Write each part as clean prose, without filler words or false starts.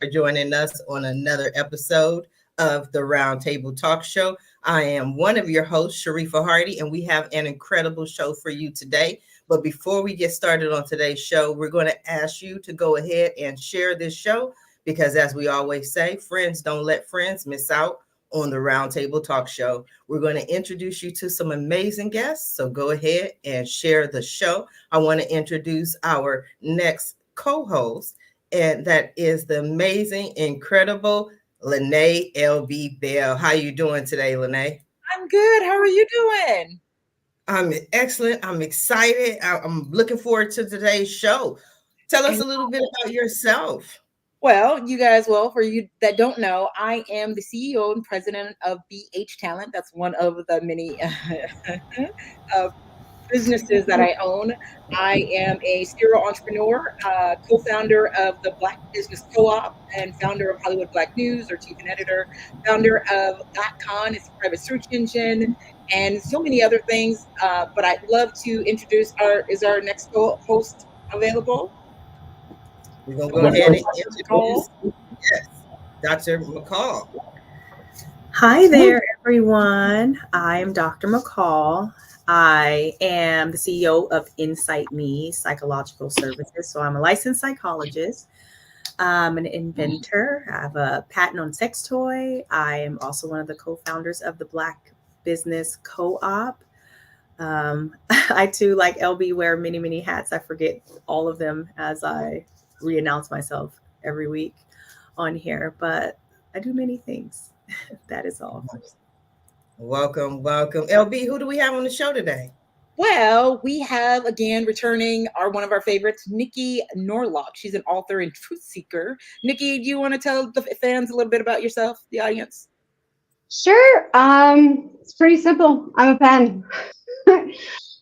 for joining us on another episode of the Roundtable Talk Show. I am one of your hosts, Sharifah Hardie, and we have an incredible show for you today. But before we get started on today's show, we're going to ask you to go ahead and share this show because, as we always say, friends don't let friends miss out on the Roundtable Talk Show. We're going to introduce you to some amazing guests, so go ahead and share the show. I want to introduce our next co-host, and that is the amazing, incredible LyNea Bell. How you doing today, LyNea? I'm good. How are you doing? I'm excellent. I'm excited. I'm looking forward to today's show. Tell us a little bit about yourself. Well, for you that don't know, I am the CEO and president of BH Talent. That's one of the many uh, businesses that I own. I am a serial entrepreneur, co-founder of the Black Business CoOp, and founder of Hollywood Black News, or chief and editor, founder of .con, it's a private search engine, and so many other things. But I'd love to introduce our next host available? We're going to The go ahead wonderful and Dr. McCall. introduce, yes, Dr. McCall. Hi there, everyone. I'm Dr. McCall. I am the CEO of Insight Me Psychological Services. So I'm a licensed psychologist. I'm an inventor. I have a patent on sex toy. I am also one of the co-founders of the Black Business CoOp. I too, like LB, wear many, many hats. I forget all of them as I re-announce myself every week on here, but I do many things. That is all. Welcome, welcome. LB, who do we have on the show today? Well, we have again returning one of our favorites, Niki Norlock. She's an author and truth seeker. Niki, do you want to tell the fans a little bit about yourself, the audience? Sure. It's pretty simple. I'm a pen.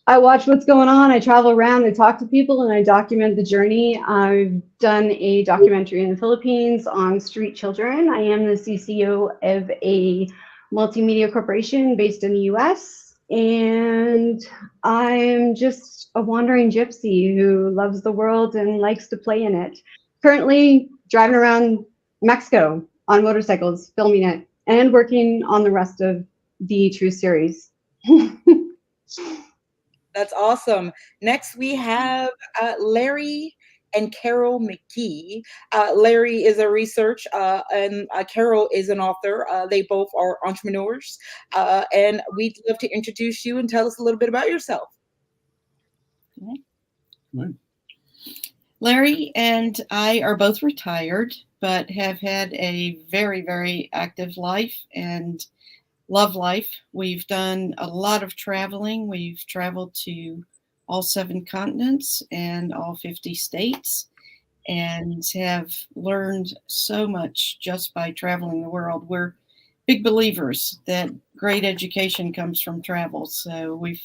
I watch what's going on. I travel around, I talk to people, and I document the journey. I've done a documentary in the Philippines on street children. I am the CCO of a multimedia corporation based in the US, and I'm just a wandering gypsy who loves the world and likes to play in it. Currently driving around Mexico on motorcycles, filming it, and working on the rest of the True series. That's awesome. Next, we have Larry and Carol McKee. Larry is a research, and Carol is an author. They both are entrepreneurs, and we'd love to introduce you and tell us a little bit about yourself. Okay. Larry and I are both retired, but have had a very, very active life and love life. We've done a lot of traveling. We've traveled to all 7 continents and all 50 states and have learned so much just by traveling the world. We're big believers that great education comes from travel. So we've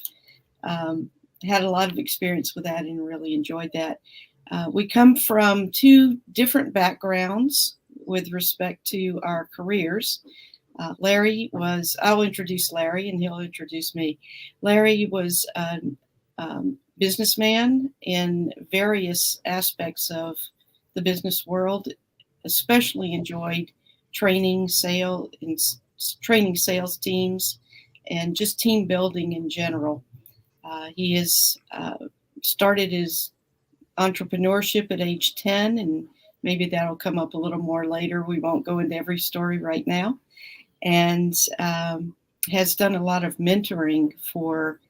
had a lot of experience with that and really enjoyed that. We come from 2 different backgrounds with respect to our careers. Larry was, I'll introduce Larry and he'll introduce me. Larry was a businessman in various aspects of the business world, especially enjoyed training sales teams and just team building in general. He has started his entrepreneurship at age 10, and maybe that'll come up a little more later. We won't go into every story right now. And has done a lot of mentoring for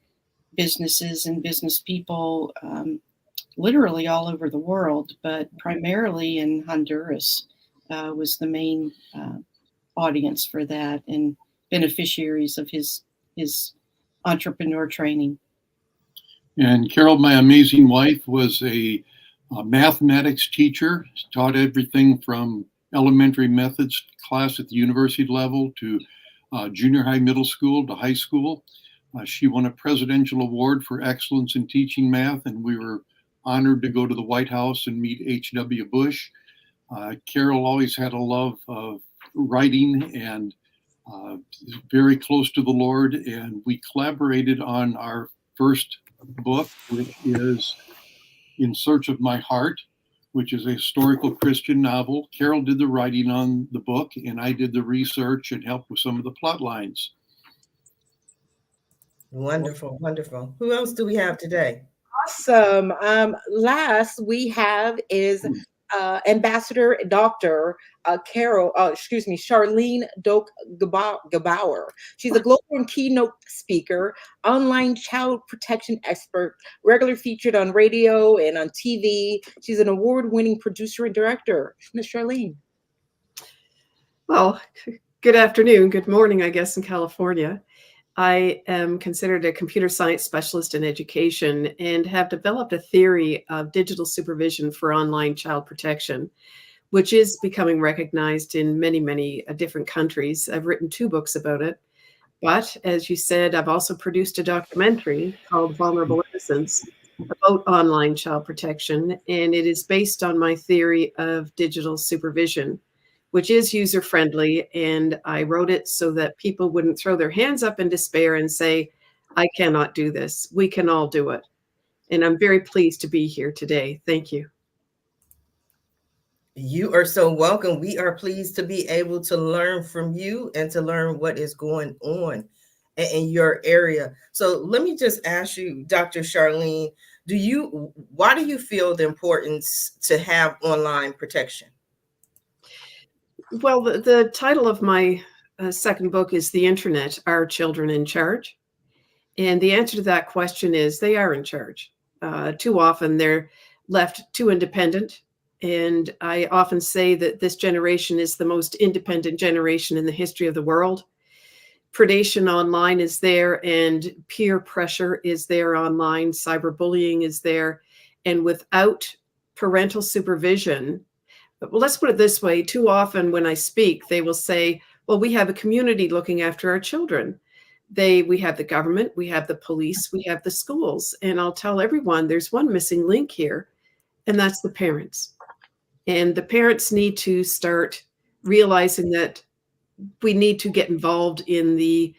businesses and business people, literally all over the world, but primarily in Honduras was the main audience for that and beneficiaries of his entrepreneur training. And Carol, my amazing wife, was a mathematics teacher, taught everything from elementary methods class at the university level to junior high, middle school to high school. She won a presidential award for excellence in teaching math, and we were honored to go to the White House and meet H.W. Bush. Carol always had a love of writing and very close to the Lord, and we collaborated on our first book, which is In Search of My Heart. which is a historical Christian novel. Carol did the writing on the book, and I did the research and helped with some of the plot lines. Wonderful, wonderful. Who else do we have today? Awesome. Last we have is Ambassador Dr. Charlene Doak Gebauer. She's a global and keynote speaker, online child protection expert, regularly featured on radio and on TV. She's an award-winning producer and director. Ms. Charlene. Well, good afternoon, good morning, I guess, in California. I am considered a computer science specialist in education and have developed a theory of digital supervision for online child protection, which is becoming recognized in many, many different countries. I've written 2 books about it. But as you said, I've also produced a documentary called Vulnerable Innocence about online child protection, and it is based on my theory of digital supervision, which is user-friendly, and I wrote it so that people wouldn't throw their hands up in despair and say, I cannot do this. We can all do it. And I'm very pleased to be here today. Thank you. You are so welcome. We are pleased to be able to learn from you and to learn what is going on in your area. So let me just ask you, Dr. Charlene, why do you feel the importance to have online protection? Well, the title of my second book is The Internet, Are Children in Charge? And the answer to that question is they are in charge. Too often they're left too independent. And I often say that this generation is the most independent generation in the history of the world. Predation online is there, and peer pressure is there online. Cyberbullying is there. And without parental supervision, well, let's put it this way. Too often when I speak, they will say, well, we have a community looking after our children. We have the government, we have the police, we have the schools. And I'll tell everyone there's one missing link here, and that's the parents. And the parents need to start realizing that we need to get involved in the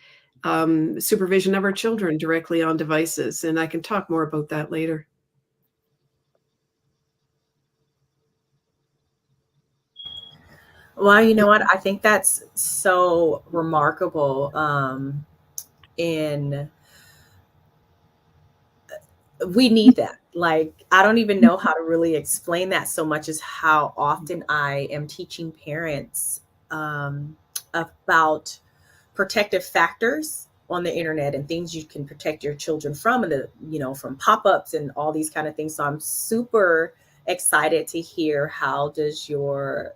supervision of our children directly on devices. And I can talk more about that later. Well, you know what? I think that's so remarkable. We need that. Like, I don't even know how to really explain that so much as how often I am teaching parents about protective factors on the internet and things you can protect your children from, and from pop-ups and all these kind of things. So I'm super excited to hear, how does your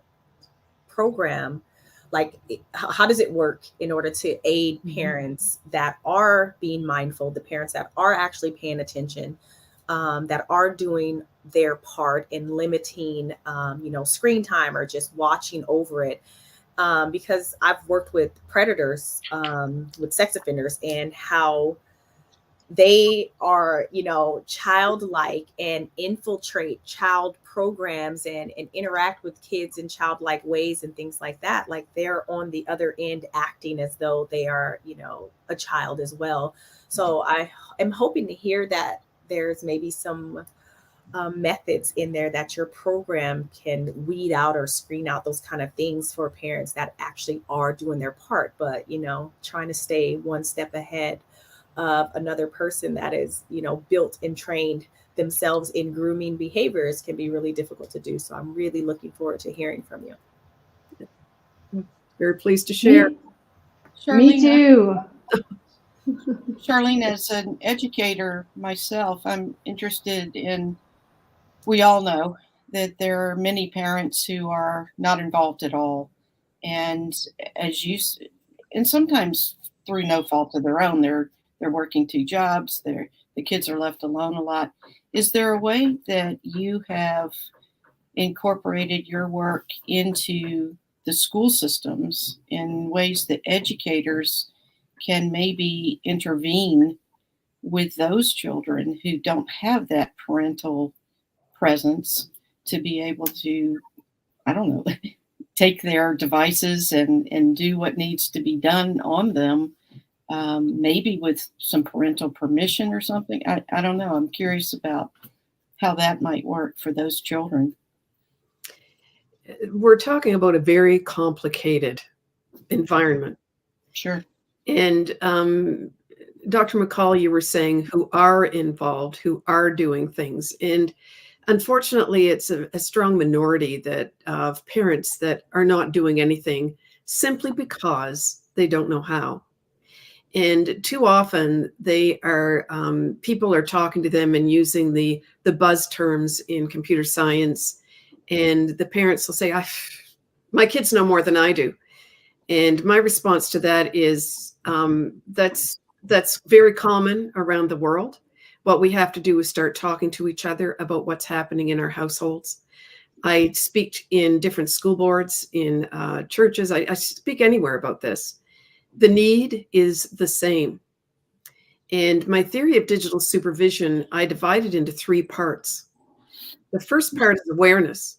program, like, how does it work in order to aid parents that are being mindful, the parents that are actually paying attention, that are doing their part in limiting, screen time or just watching over it. Because I've worked with predators, with sex offenders, and how they are, childlike and infiltrate child programs and interact with kids in childlike ways and things like that. Like, they're on the other end acting as though they are, a child as well. So I am hoping to hear that there's maybe some methods in there that your program can weed out or screen out those kind of things for parents that actually are doing their part, but, trying to stay one step ahead of another person that is, built and trained themselves in grooming behaviors can be really difficult to do. So I'm really looking forward to hearing from you. Very pleased to share. Me too. Charlene, as an educator myself, I'm interested in, we all know that there are many parents who are not involved at all. And and sometimes through no fault of their own, they're working 2 jobs, the kids are left alone a lot. Is there a way that you have incorporated your work into the school systems in ways that educators can maybe intervene with those children who don't have that parental presence to be able to, I don't know, take their devices and do what needs to be done on them, maybe with some parental permission or something? I don't know. I'm curious about how that might work for those children. we're talking about a very complicated environment. Sure. And Dr. McCall, you were saying who are involved, who are doing things. And unfortunately, it's a strong minority that of parents that are not doing anything simply because they don't know how. And too often they are, people are talking to them and using the buzz terms in computer science. And the parents will say, my kids know more than I do. And my response to that is, that's very common around the world. What we have to do is start talking to each other about what's happening in our households. I speak in different school boards, in churches. I speak anywhere about this. The need is the same. And my theory of digital supervision, I divided into 3 parts. The first part is awareness.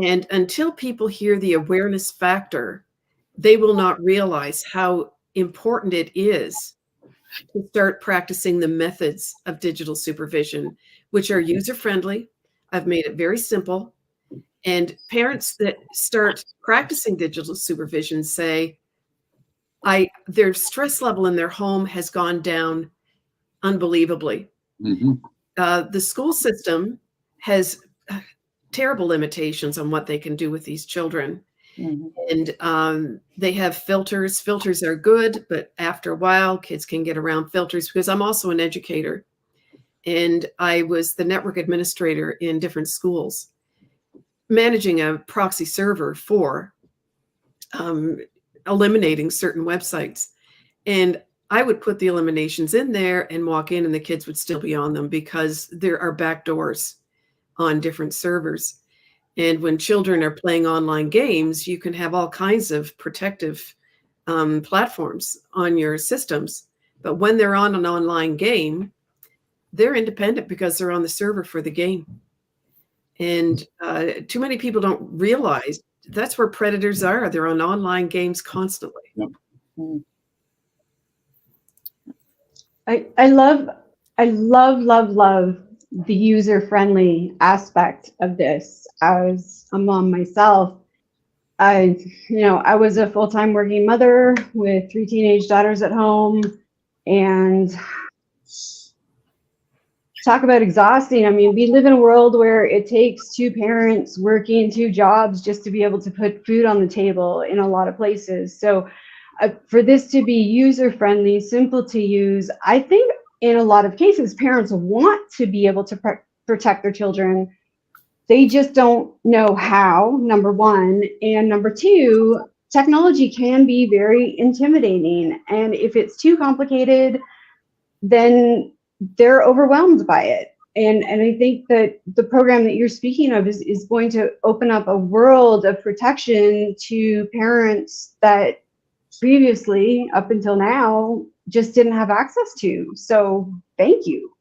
And until people hear the awareness factor, they will not realize how important it is to start practicing the methods of digital supervision, which are user-friendly. I've made it very simple. And parents that start practicing digital supervision say, their stress level in their home has gone down unbelievably. Mm-hmm. The school system has terrible limitations on what they can do with these children. Mm-hmm. And they have filters. Filters are good, but after a while, kids can get around filters because I'm also an educator. And I was the network administrator in different schools, managing a proxy server for eliminating certain websites. And I would put the eliminations in there and walk in and the kids would still be on them because there are backdoors on different servers. And when children are playing online games, you can have all kinds of protective platforms on your systems. But when they're on an online game, they're independent because they're on the server for the game. And too many people don't realize that's where predators are. They're on online games constantly. Yep. I love the user-friendly aspect of this. As a mom myself, I was a full-time working mother with 3 teenage daughters at home, and talk about exhausting. I mean, we live in a world where it takes 2 parents working 2 jobs just to be able to put food on the table in a lot of places. So for this to be user-friendly, simple to use, I think in a lot of cases, parents want to be able to protect their children. They just don't know how, number one. And number two, technology can be very intimidating. And if it's too complicated, then they're overwhelmed by it. And I think that the program that you're speaking of is going to open up a world of protection to parents that previously, up until now, just didn't have access to. So thank you.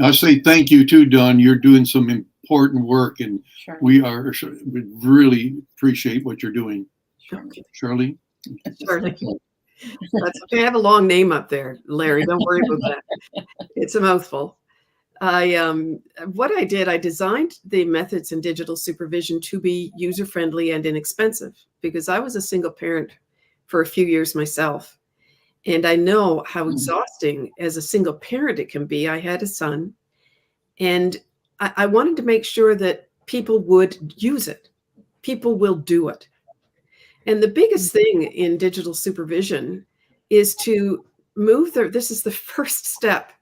I say thank you too, Dawn. You're doing some important work, and sure. we really appreciate what you're doing. Okay. Shirley? Shirley. That's okay. I have a long name up there, Larry. Don't worry about that. It's a mouthful. What I did, I designed the methods in digital supervision to be user-friendly and inexpensive because I was a single parent for a few years myself. And I know how exhausting as a single parent it can be. I had a son, and I wanted to make sure that people would use it. People will do it. And the biggest thing in digital supervision is to move this is the first step,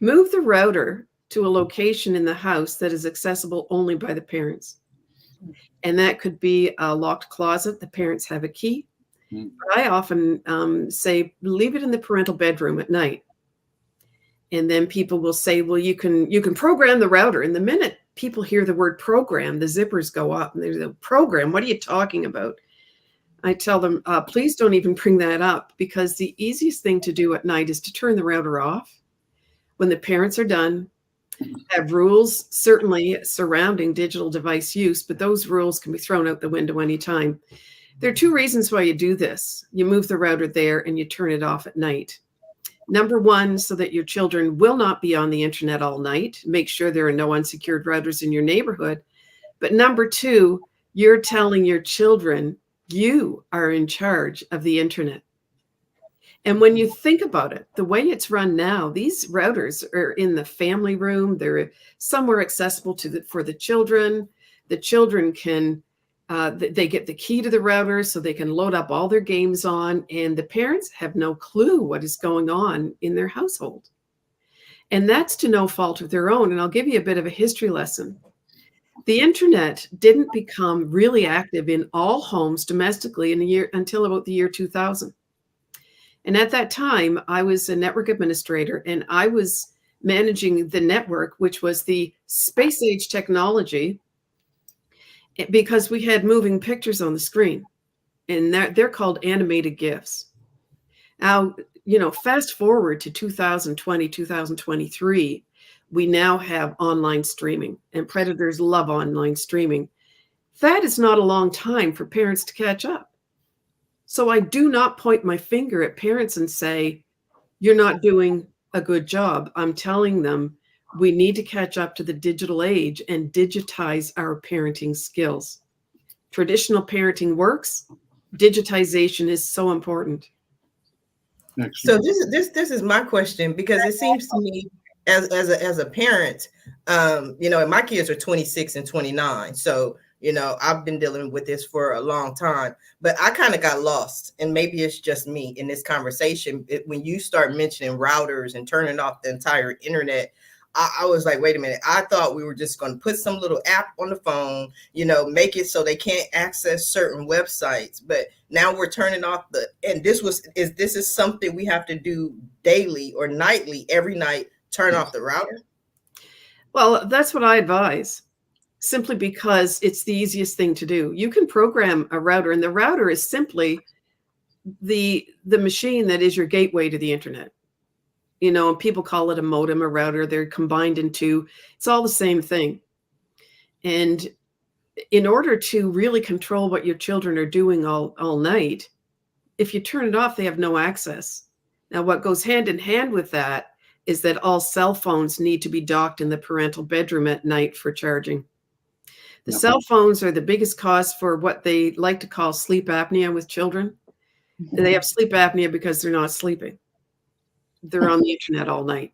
move the router to a location in the house that is accessible only by the parents. And that could be a locked closet. The parents have a key. But I often say, leave it in the parental bedroom at night. And then people will say, well, you can program the router. And the minute people hear the word program, the zippers go up. And they say, program, what are you talking about? I tell them, please don't even bring that up, because the easiest thing to do at night is to turn the router off. When the parents are done, have rules certainly surrounding digital device use, but those rules can be thrown out the window anytime. There are 2 reasons why you do this. You move the router there and you turn it off at night. Number one, so that your children will not be on the internet all night. Make sure there are no unsecured routers in your neighborhood. But number two, you're telling your children you are in charge of the internet. And when you think about it, the way it's run now, these routers are in the family room. They're somewhere accessible for the children. The children can, they get the key to the router so they can load up all their games on, and the parents have no clue what is going on in their household. And that's to no fault of their own. And I'll give you a bit of a history lesson. The internet didn't become really active in all homes domestically until about the year 2000. And at that time, I was a network administrator, and I was managing the network, which was the space age technology, because we had moving pictures on the screen, and they're called animated GIFs. Now, fast forward to 2020, 2023, we now have online streaming, and predators love online streaming. That is not a long time for parents to catch up. So I do not point my finger at parents and say, you're not doing a good job. I'm telling them we need to catch up to the digital age and digitize our parenting skills. Traditional parenting works. Digitization is so important. Excellent. So this is my question, because it seems to me as a parent, and my kids are 26 and 29. So, I've been dealing with this for a long time, but I kind of got lost, and maybe it's just me in this conversation. When you start mentioning routers and turning off the entire internet, I was like, wait a minute. I thought we were just going to put some little app on the phone, make it so they can't access certain websites. But now we're turning off and this is something we have to do daily or nightly, every night, turn off the router? Well, that's what I advise, simply because it's the easiest thing to do. You can program a router, and the router is simply the machine that is your gateway to the internet. And people call it a modem, a router. They're combined into, it's all the same thing. And in order to really control what your children are doing all night, if you turn it off, they have no access. Now, what goes hand in hand with that is that all cell phones need to be docked in the parental bedroom at night for charging. The cell phones are the biggest cause for what they like to call sleep apnea with children. They have sleep apnea because they're not sleeping. They're on the internet all night.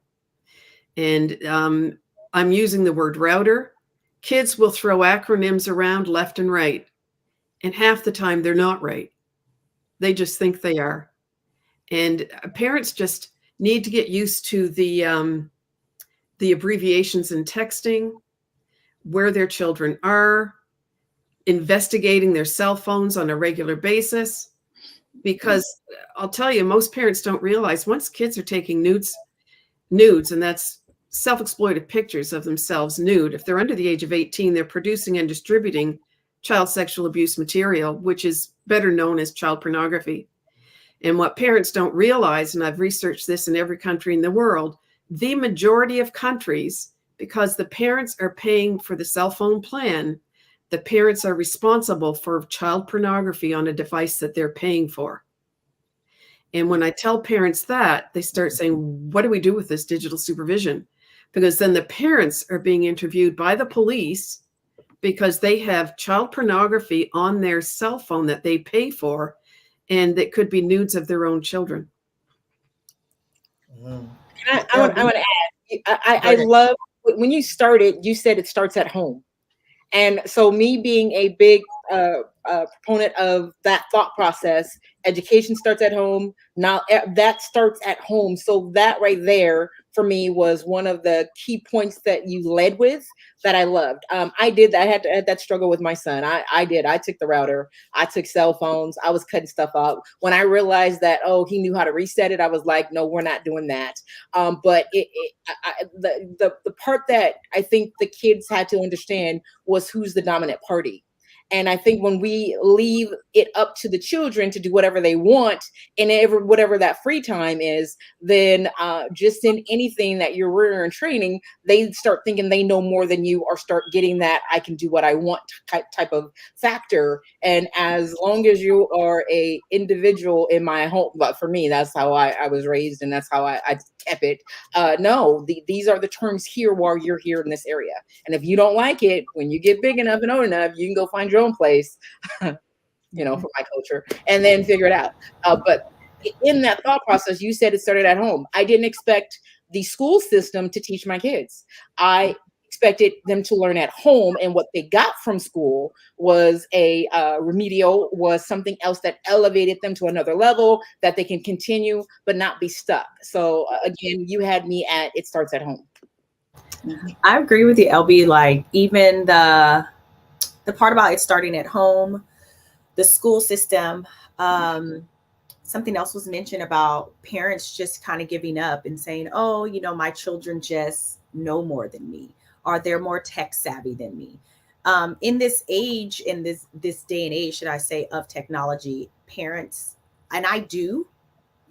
And I'm using the word router. Kids will throw acronyms around left and right, and half the time they're not right. They just think they are. And parents just need to get used to the abbreviations in texting, where their children are, investigating their cell phones on a regular basis. Because I'll tell you, most parents don't realize once kids are taking nudes, and that's self-exploitive pictures of themselves nude. If they're under the age of 18, they're producing and distributing child sexual abuse material, which is better known as child pornography. And what parents don't realize, and I've researched this in every country in the world, the majority of countries, because the parents are paying for the cell phone plan, the parents are responsible for child pornography on a device that they're paying for. And when I tell parents that, they start saying, what do we do with this digital supervision? Because then the parents are being interviewed by the police because they have child pornography on their cell phone that they pay for, and that could be nudes of their own children. I want to add, I love when you started, you said it starts at home. And so me being a big proponent of that thought process, education starts at home. Now that starts at home. So that right there for me was one of the key points that you led with that I loved. I did. I had that struggle with my son. I did. I took the router. I took cell phones. I was cutting stuff out. When I realized that, he knew how to reset it, I was like, no, we're not doing that. But the part that I think the kids had to understand was who's the dominant party. And I think when we leave it up to the children to do whatever they want in whatever that free time is, then just in anything that you're rearing and training, they start thinking they know more than you, or start getting that I can do what I want type of factor. And as long as you are a individual in my home, but for me, that's how I was raised, and that's how I kept it. No, these are the terms here while you're here in this area. And if you don't like it, when you get big enough and old enough, you can go find your own place, for my culture, and then figure it out. But in that thought process, you said it started at home. I didn't expect the school system to teach my kids. I expected them to learn at home, and what they got from school was a remedial, was something else that elevated them to another level that they can continue but not be stuck. So again, you had me at it starts at home. I agree with you, LB. Like, even the part about it starting at home, the school system, something else was mentioned about parents just kind of giving up and saying, oh, my children just know more than me, or they're more tech savvy than me. In this age, in this day and age, should I say, of technology, parents, and I do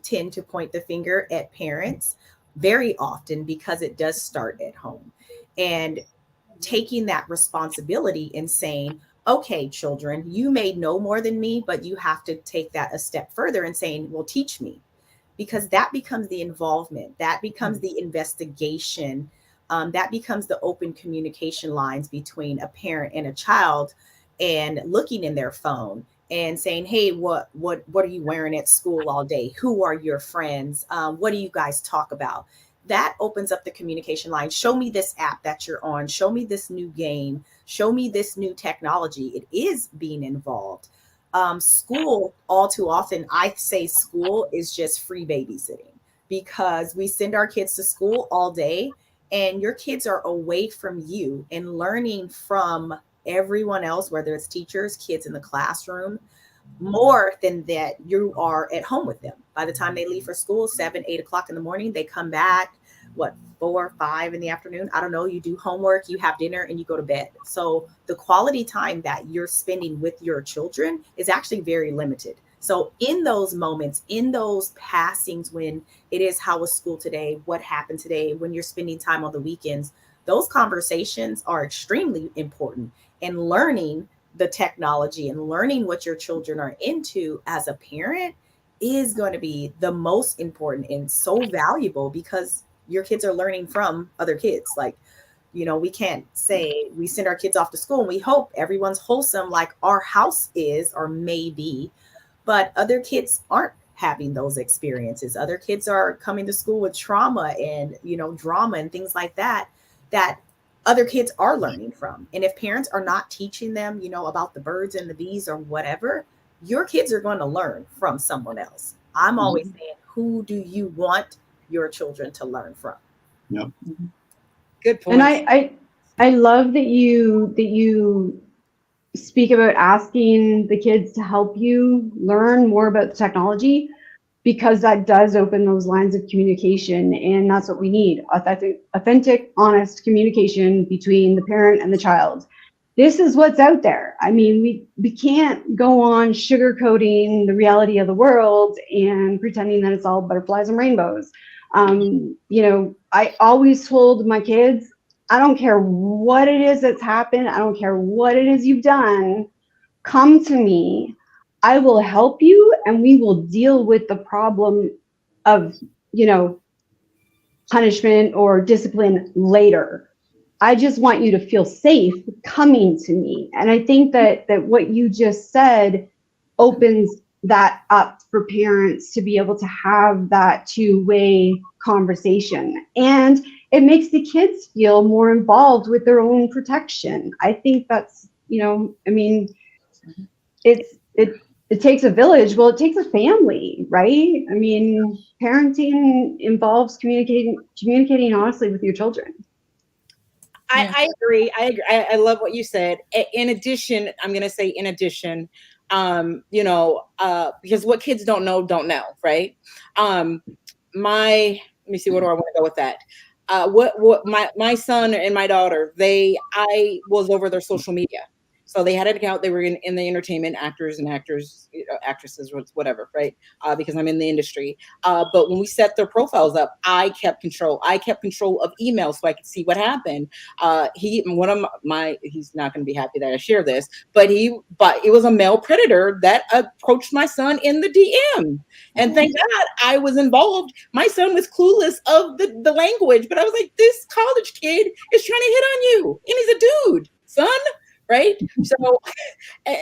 tend to point the finger at parents very often, because it does start at home, and taking that responsibility and saying, okay, children, you may know more than me, but you have to take that a step further and saying, well, teach me, because that becomes the involvement, that becomes the investigation, that becomes the open communication lines between a parent and a child, and looking in their phone and saying, hey, what are you wearing at school all day? Who are your friends? What do you guys talk about? That opens up the communication line. Show me this app that you're on. Show me this new game. Show me this new technology. It is being involved. School, all too often, I say school is just free babysitting, because we send our kids to school all day, and your kids are away from you and learning from everyone else, whether it's teachers, kids in the classroom, more than that you are at home with them. By the time they leave for school, 7, 8 o'clock in the morning, they come back, 4, 5 in the afternoon. I don't know. You do homework, you have dinner, and you go to bed. So the quality time that you're spending with your children is actually very limited. So in those moments, in those passings, when it is, how was school today? What happened today? When you're spending time on the weekends, those conversations are extremely important. And learning the technology and learning what your children are into as a parent is going to be the most important and so valuable, because your kids are learning from other kids. Like, we can't say we send our kids off to school and we hope everyone's wholesome like our house is or may be, but other kids aren't having those experiences. Other kids are coming to school with trauma and, drama and things like that other kids are learning from. And if parents are not teaching them, about the birds and the bees or whatever, your kids are going to learn from someone else. I'm always saying, who do you want your children to learn from? Yep. Good point. And I love that you speak about asking the kids to help you learn more about the technology, because that does open those lines of communication, and that's what we need. Authentic, honest communication between the parent and the child. This is what's out there. I mean, we can't go on sugarcoating the reality of the world and pretending that it's all butterflies and rainbows. I always told my kids, I don't care what it is that's happened. I don't care what it is you've done. Come to me. I will help you, and we will deal with the problem of, punishment or discipline later. I just want you to feel safe coming to me. And I think that what you just said opens that up for parents to be able to have that two-way conversation. And it makes the kids feel more involved with their own protection. I think that's, it takes a village. Well, it takes a family, right? I mean, parenting involves communicating honestly with your children. I agree. I love what you said. In addition, I'm going to say because what kids don't know, right? Let me see, where do I want to go with that? What my son and my daughter, I was over their social media. So they had an account. They were in the entertainment, actors, actresses, whatever, right? Because I'm in the industry. But when we set their profiles up, I kept control. I kept control of emails so I could see what happened. He's not going to be happy that I share this, but it was a male predator that approached my son in the DM. And thank God I was involved. My son was clueless of the language, but I was like, this college kid is trying to hit on you, and he's a dude, son. Right. So,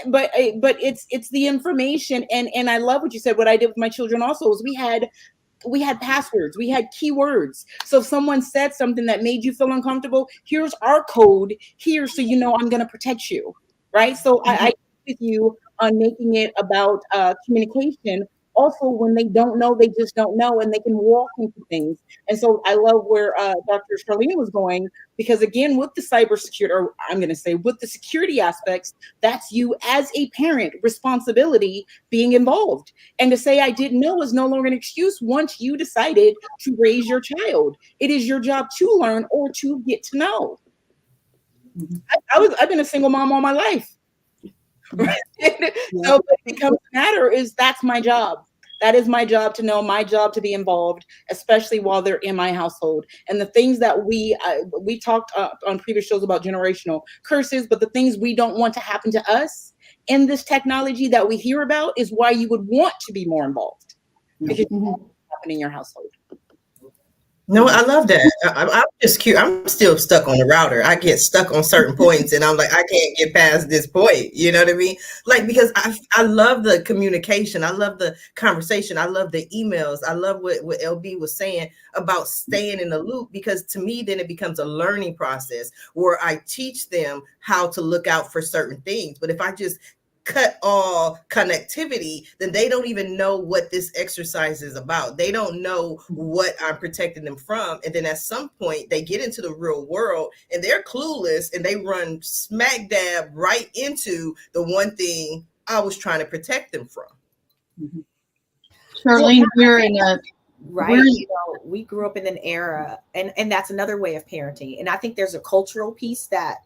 but it's the information. And I love what you said. What I did with my children also is we had passwords, we had keywords. So if someone said something that made you feel uncomfortable, here's our code here. So, I'm going to protect you. Right. So I agree with you on making it about communication. Also, when they don't know, they just don't know, and they can walk into things. And so I love where Dr. Charlene was going, because again, with the cybersecurity, or I'm going to say with the security aspects, that's you as a parent responsibility being involved. And to say I didn't know is no longer an excuse once you decided to raise your child. It is your job to learn or to get to know. I've been a single mom all my life. Right? So what becomes a matter is that's my job. That is my job to know, my job to be involved, especially while they're in my household. And the things that we talked on previous shows about generational curses, but the things we don't want to happen to us in this technology that we hear about is why you would want to be more involved, because it's happening in your household. No, I love that. I'm just curious. I'm still stuck on the router. I get stuck on certain points and I'm like, I can't get past this point. You know what I mean? Like, because I love the communication. I love the conversation. I love the emails. I love what LB was saying about staying in the loop, because to me, then it becomes a learning process where I teach them how to look out for certain things. But if I just cut all connectivity, then they don't even know what this exercise is about. They don't know what I'm protecting them from. And then at some point they get into the real world and they're clueless and they run smack dab right into the one thing I was trying to protect them from. Charlene, we're in a right. We grew up in an era, and that's another way of parenting. And I think there's a cultural piece that,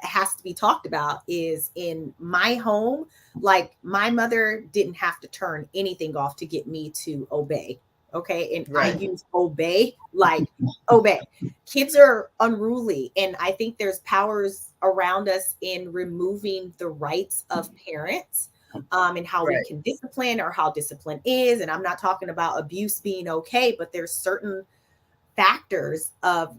has to be talked about. Is in my home, like my mother didn't have to turn anything off to get me to obey. Okay. And right. I use obey, like obey. Kids are unruly. And I think there's powers around us in removing the rights of parents, and how we can discipline, or how discipline is. And I'm not talking about abuse being okay, but there's certain factors of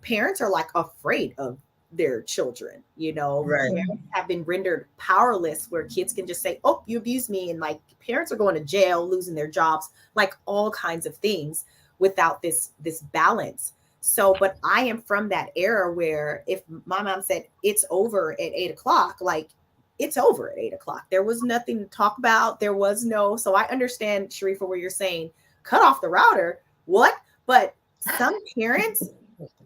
parents are like afraid of their children, parents have been rendered powerless, where kids can just say, oh, you abused me. And like parents are going to jail, losing their jobs, like all kinds of things without this balance. So, but I am from that era where if my mom said it's over at 8:00, like it's over at 8:00. There was nothing to talk about. There was no, so I understand, Sharifah, where you're saying cut off the router. What? But some parents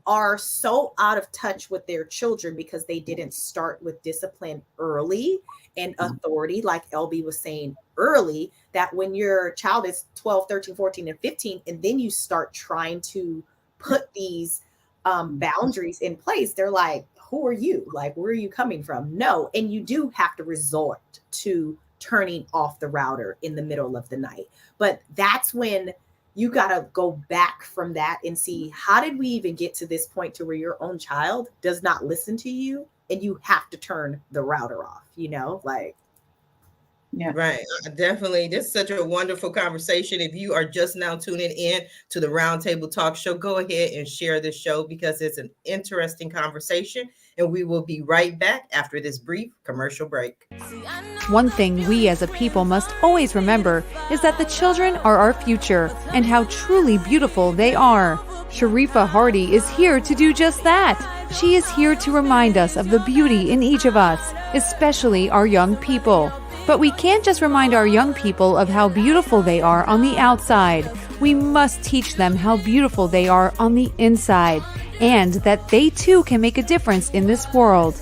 are so out of touch with their children because they didn't start with discipline early and authority, like LB was saying early, that when your child is 12, 13, 14, and 15, and then you start trying to put these boundaries in place, they're like, who are you? Like, where are you coming from? No. And you do have to resort to turning off the router in the middle of the night. But that's when you got to go back from that and see, how did we even get to this point to where your own child does not listen to you and you have to turn the router off, like. Yeah, right. Definitely. This is such a wonderful conversation. If you are just now tuning in to the Roundtable Talk Show, go ahead and share this show, because it's an interesting conversation. And we will be right back after this brief commercial break. One thing we as a people must always remember is that the children are our future and how truly beautiful they are. Sharifah Hardie is here to do just that. She is here to remind us of the beauty in each of us, especially our young people. But we can't just remind our young people of how beautiful they are on the outside. We must teach them how beautiful they are on the inside, and that they too can make a difference in this world.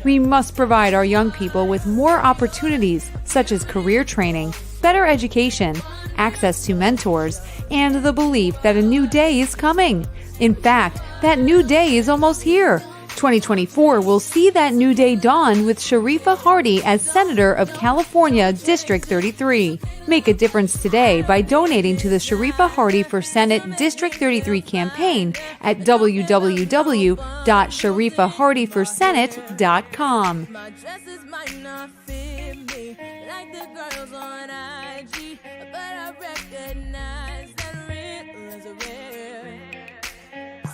We must provide our young people with more opportunities, such as career training, better education, access to mentors, and the belief that a new day is coming. In fact, that new day is almost here. 2024 will see that new day dawn with Sharifah Hardie as Senator of California, District 33. Make a difference today by donating to the Sharifah Hardie for Senate District 33 campaign at www.sharifahhardieforsenate.com. My dresses might not fit me like the girls on IG, but I recognize that real is rare.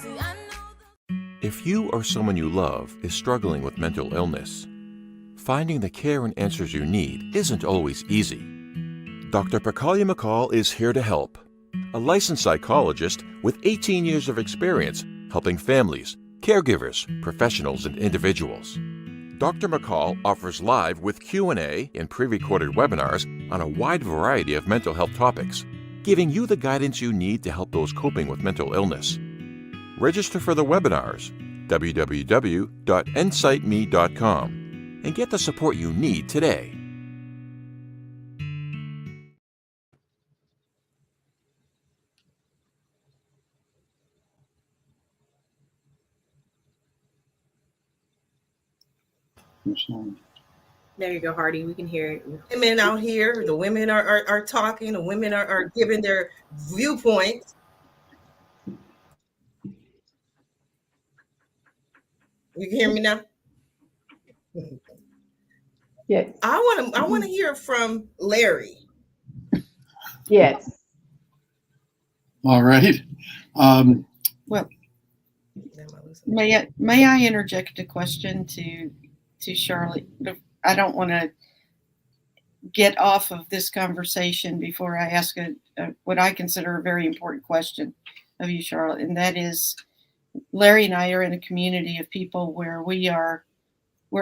See, I know If you or someone you love is struggling with mental illness, finding the care and answers you need isn't always easy. Dr. Picolya McCall is here to help. A licensed psychologist with 18 years of experience helping families, caregivers, professionals, and individuals. Dr. McCall offers live with Q&A and pre-recorded webinars on a wide variety of mental health topics, giving you the guidance you need to help those coping with mental illness. Register for the webinars, www.insightme.com, and get the support you need today. There you go, Hardie. We can hear it. Women out here, the women are talking, the women are giving their viewpoints. You can hear me now? Yes. I want to hear from Larry. Yes. All right. Well, may I interject a question to Charlotte? I don't want to get off of this conversation before I ask what I consider a very important question of you, Charlotte, and that is, Larry and I are in a community of people where we're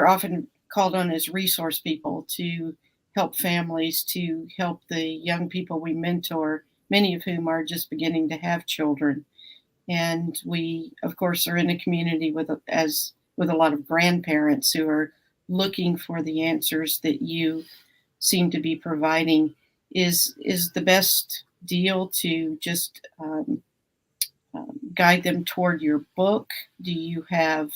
often called on as resource people to help families, to help the young people we mentor, many of whom are just beginning to have children. And we, of course, are in a community with a lot of grandparents who are looking for the answers that you seem to be providing. Is the best deal to just guide them toward your book? Do you have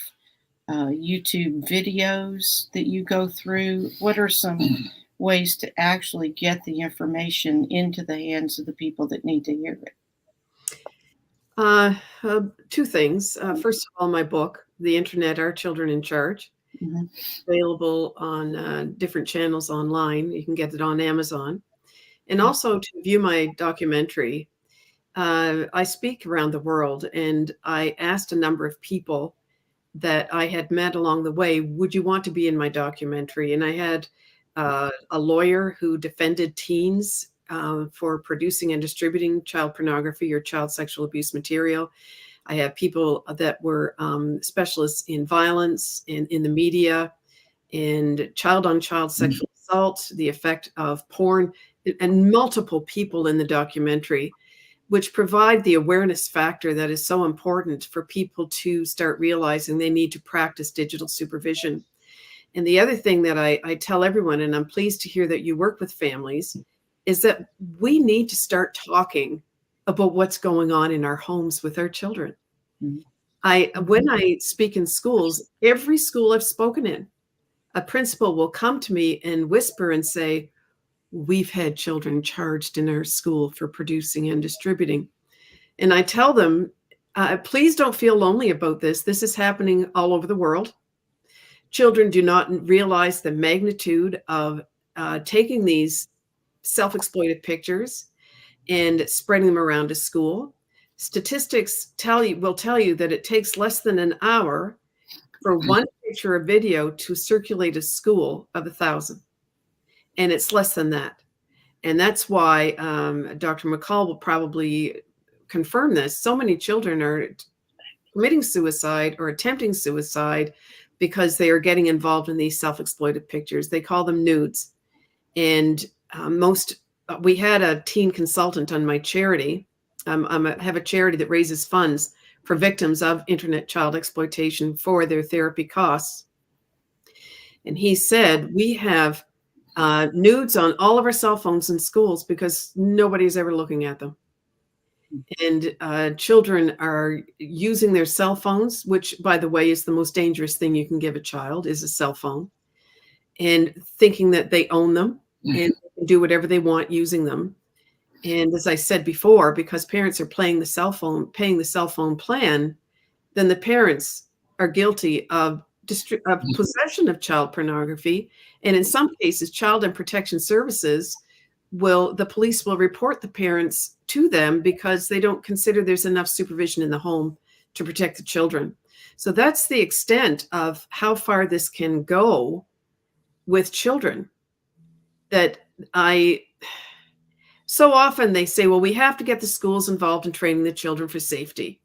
YouTube videos that you go through? What are some ways to actually get the information into the hands of the people that need to hear it? Two things. First of all, my book, The Internet, Our Children in Charge, available on different channels online. You can get it on Amazon. And also to view my documentary, I speak around the world, and I asked a number of people that I had met along the way, would you want to be in my documentary? And I had a lawyer who defended teens for producing and distributing child pornography or child sexual abuse material. I have people that were specialists in violence, in the media, and child-on-child sexual assault, the effect of porn, and multiple people in the documentary, which provide the awareness factor that is so important for people to start realizing they need to practice digital supervision. And the other thing that I tell everyone, and I'm pleased to hear that you work with families, is that we need to start talking about what's going on in our homes with our children. When I speak in schools, every school I've spoken in, a principal will come to me and whisper and say, we've had children charged in our school for producing and distributing. And I tell them, please don't feel lonely about this. This is happening all over the world. Children do not realize the magnitude of taking these self-exploited pictures and spreading them around a school. Statistics will tell you that it takes less than an hour for one picture or video to circulate a school of 1,000. And it's less than that. And that's why Dr. McCall will probably confirm this. So many children are committing suicide or attempting suicide because they are getting involved in these self-exploited pictures. They call them nudes. And we had a teen consultant on my charity. I have a charity that raises funds for victims of internet child exploitation for their therapy costs. And he said, we have nudes on all of our cell phones in schools because nobody's ever looking at them. And children are using their cell phones, which, by the way, is the most dangerous thing you can give a child, is a cell phone, and thinking that they own them and can do whatever they want using them. And as I said before, because parents are paying the cell phone plan, then the parents are guilty of possession of child pornography. And in some cases, Child and Protection Services the police will report the parents to them because they don't consider there's enough supervision in the home to protect the children. So that's the extent of how far this can go with children. So often they say, well, we have to get the schools involved in training the children for safety.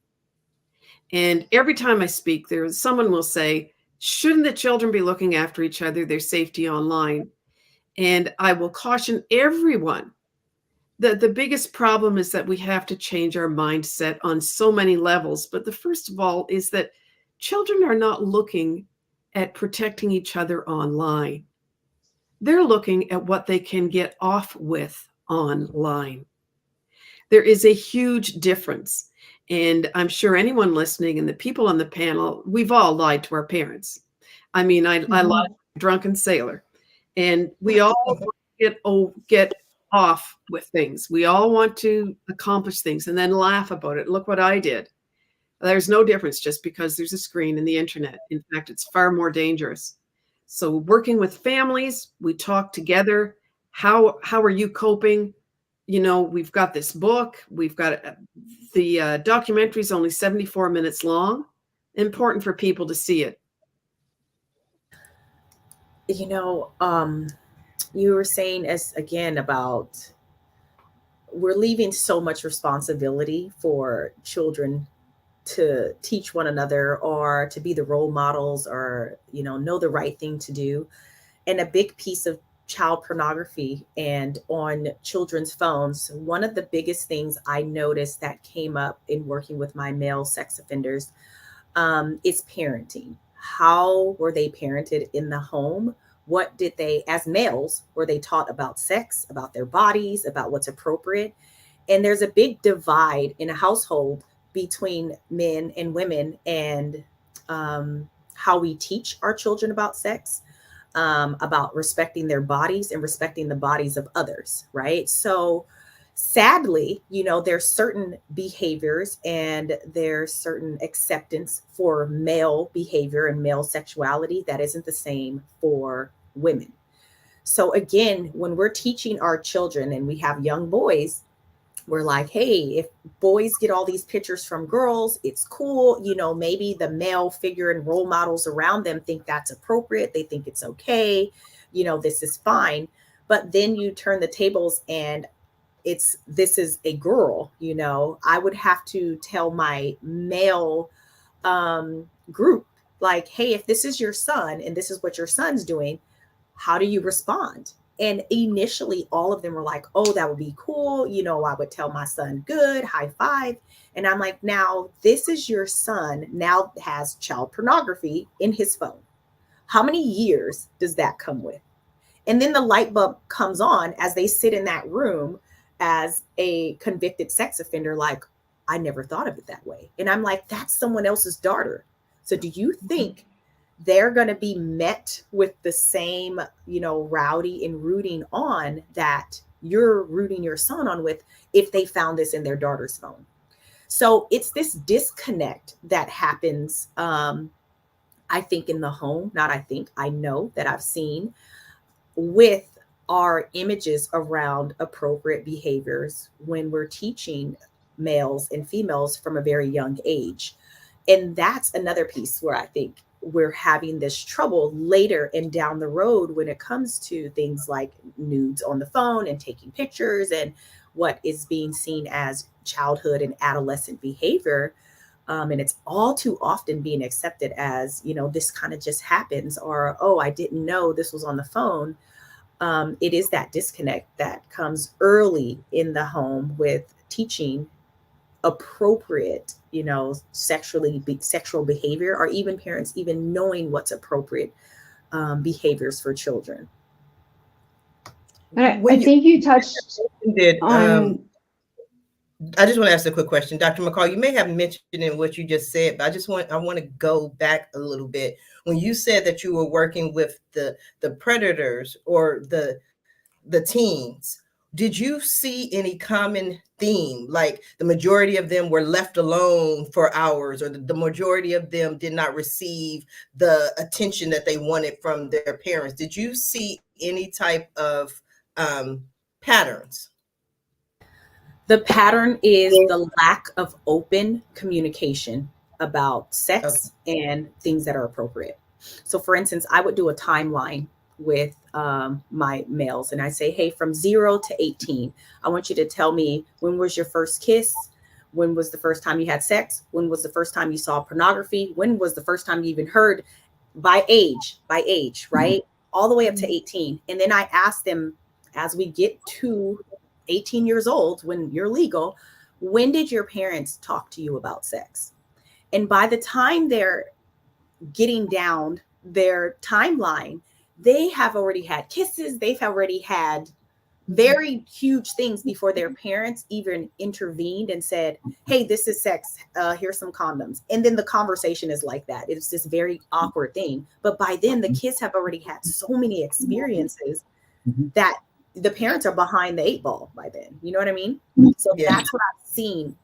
And every time I speak, someone will say, shouldn't the children be looking after each other, their safety online? And I will caution everyone that the biggest problem is that we have to change our mindset on so many levels. But the first of all is that children are not looking at protecting each other online. They're looking at what they can get off with online. There is a huge difference. And I'm sure anyone listening and the people on the panel, we've all lied to our parents. I mean, I lied to a drunken sailor. And we all get off with things. We all want to accomplish things and then laugh about it. Look what I did. There's no difference just because there's a screen and the internet. In fact, it's far more dangerous. So working with families, we talk together. How are you coping? You know, we've got this book. We've got the documentary is only 74 minutes long. Important for people to see it. You know, you were saying about we're leaving so much responsibility for children to teach one another or to be the role models or, know the right thing to do. And a big piece of child pornography and on children's phones, one of the biggest things I noticed that came up in working with my male sex offenders is parenting. How were they parented in the home? What did they, as males, were they taught about sex, about their bodies, about what's appropriate? And there's a big divide in a household between men and women and how we teach our children about sex, about respecting their bodies and respecting the bodies of others, right? So sadly, there's certain behaviors and there's certain acceptance for male behavior and male sexuality that isn't the same for women. So again, when we're teaching our children and we have young boys, we're like, hey, if boys get all these pictures from girls, it's cool. Maybe the male figure and role models around them think that's appropriate. They think it's okay. This is fine. But then you turn the tables and this is a girl, I would have to tell my male group, like, hey, if this is your son and this is what your son's doing, how do you respond? And initially all of them were like, oh, that would be cool. I would tell my son, good, high five. And I'm like, now this is your son now has child pornography in his phone. How many years does that come with? And then the light bulb comes on as they sit in that room as a convicted sex offender, like, I never thought of it that way. And I'm like, that's someone else's daughter. So do you think they're going to be met with the same, rowdy and rooting on that you're rooting your son on with if they found this in their daughter's phone? So it's this disconnect that happens, I think, in the home. I know that I've seen with our images around appropriate behaviors when we're teaching males and females from a very young age. And that's another piece where I think we're having this trouble later and down the road when it comes to things like nudes on the phone and taking pictures and what is being seen as childhood and adolescent behavior. And it's all too often being accepted as, this kind of just happens, or, oh, I didn't know this was on the phone. It is that disconnect that comes early in the home with teaching appropriate, sexual behavior, or even parents even knowing what's appropriate behaviors for children. And I think you touched on. I just want to ask a quick question. Dr. McCall, you may have mentioned in what you just said, but I want to go back a little bit. When you said that you were working with the predators or the teens, did you see any common theme? Like the majority of them were left alone for hours, or the majority of them did not receive the attention that they wanted from their parents? Did you see any type of patterns? The pattern is the lack of open communication about sex and things that are appropriate. So, for instance, I would do a timeline with my males, and I say, hey, from 0 to 18, I want you to tell me, when was your first kiss? When was the first time you had sex? When was the first time you saw pornography? When was the first time you even heard, by age, right? All the way up to 18. And then I ask them, as we get to 18 years old, when you're legal, when did your parents talk to you about sex? And by the time they're getting down their timeline, they have already had kisses. They've already had very huge things before their parents even intervened and said, hey, this is sex. Here's some condoms. And then the conversation is like that. It's this very awkward thing. But by then, the kids have already had so many experiences that the parents are behind the 8 ball by then. You know what I mean? So that's what I've seen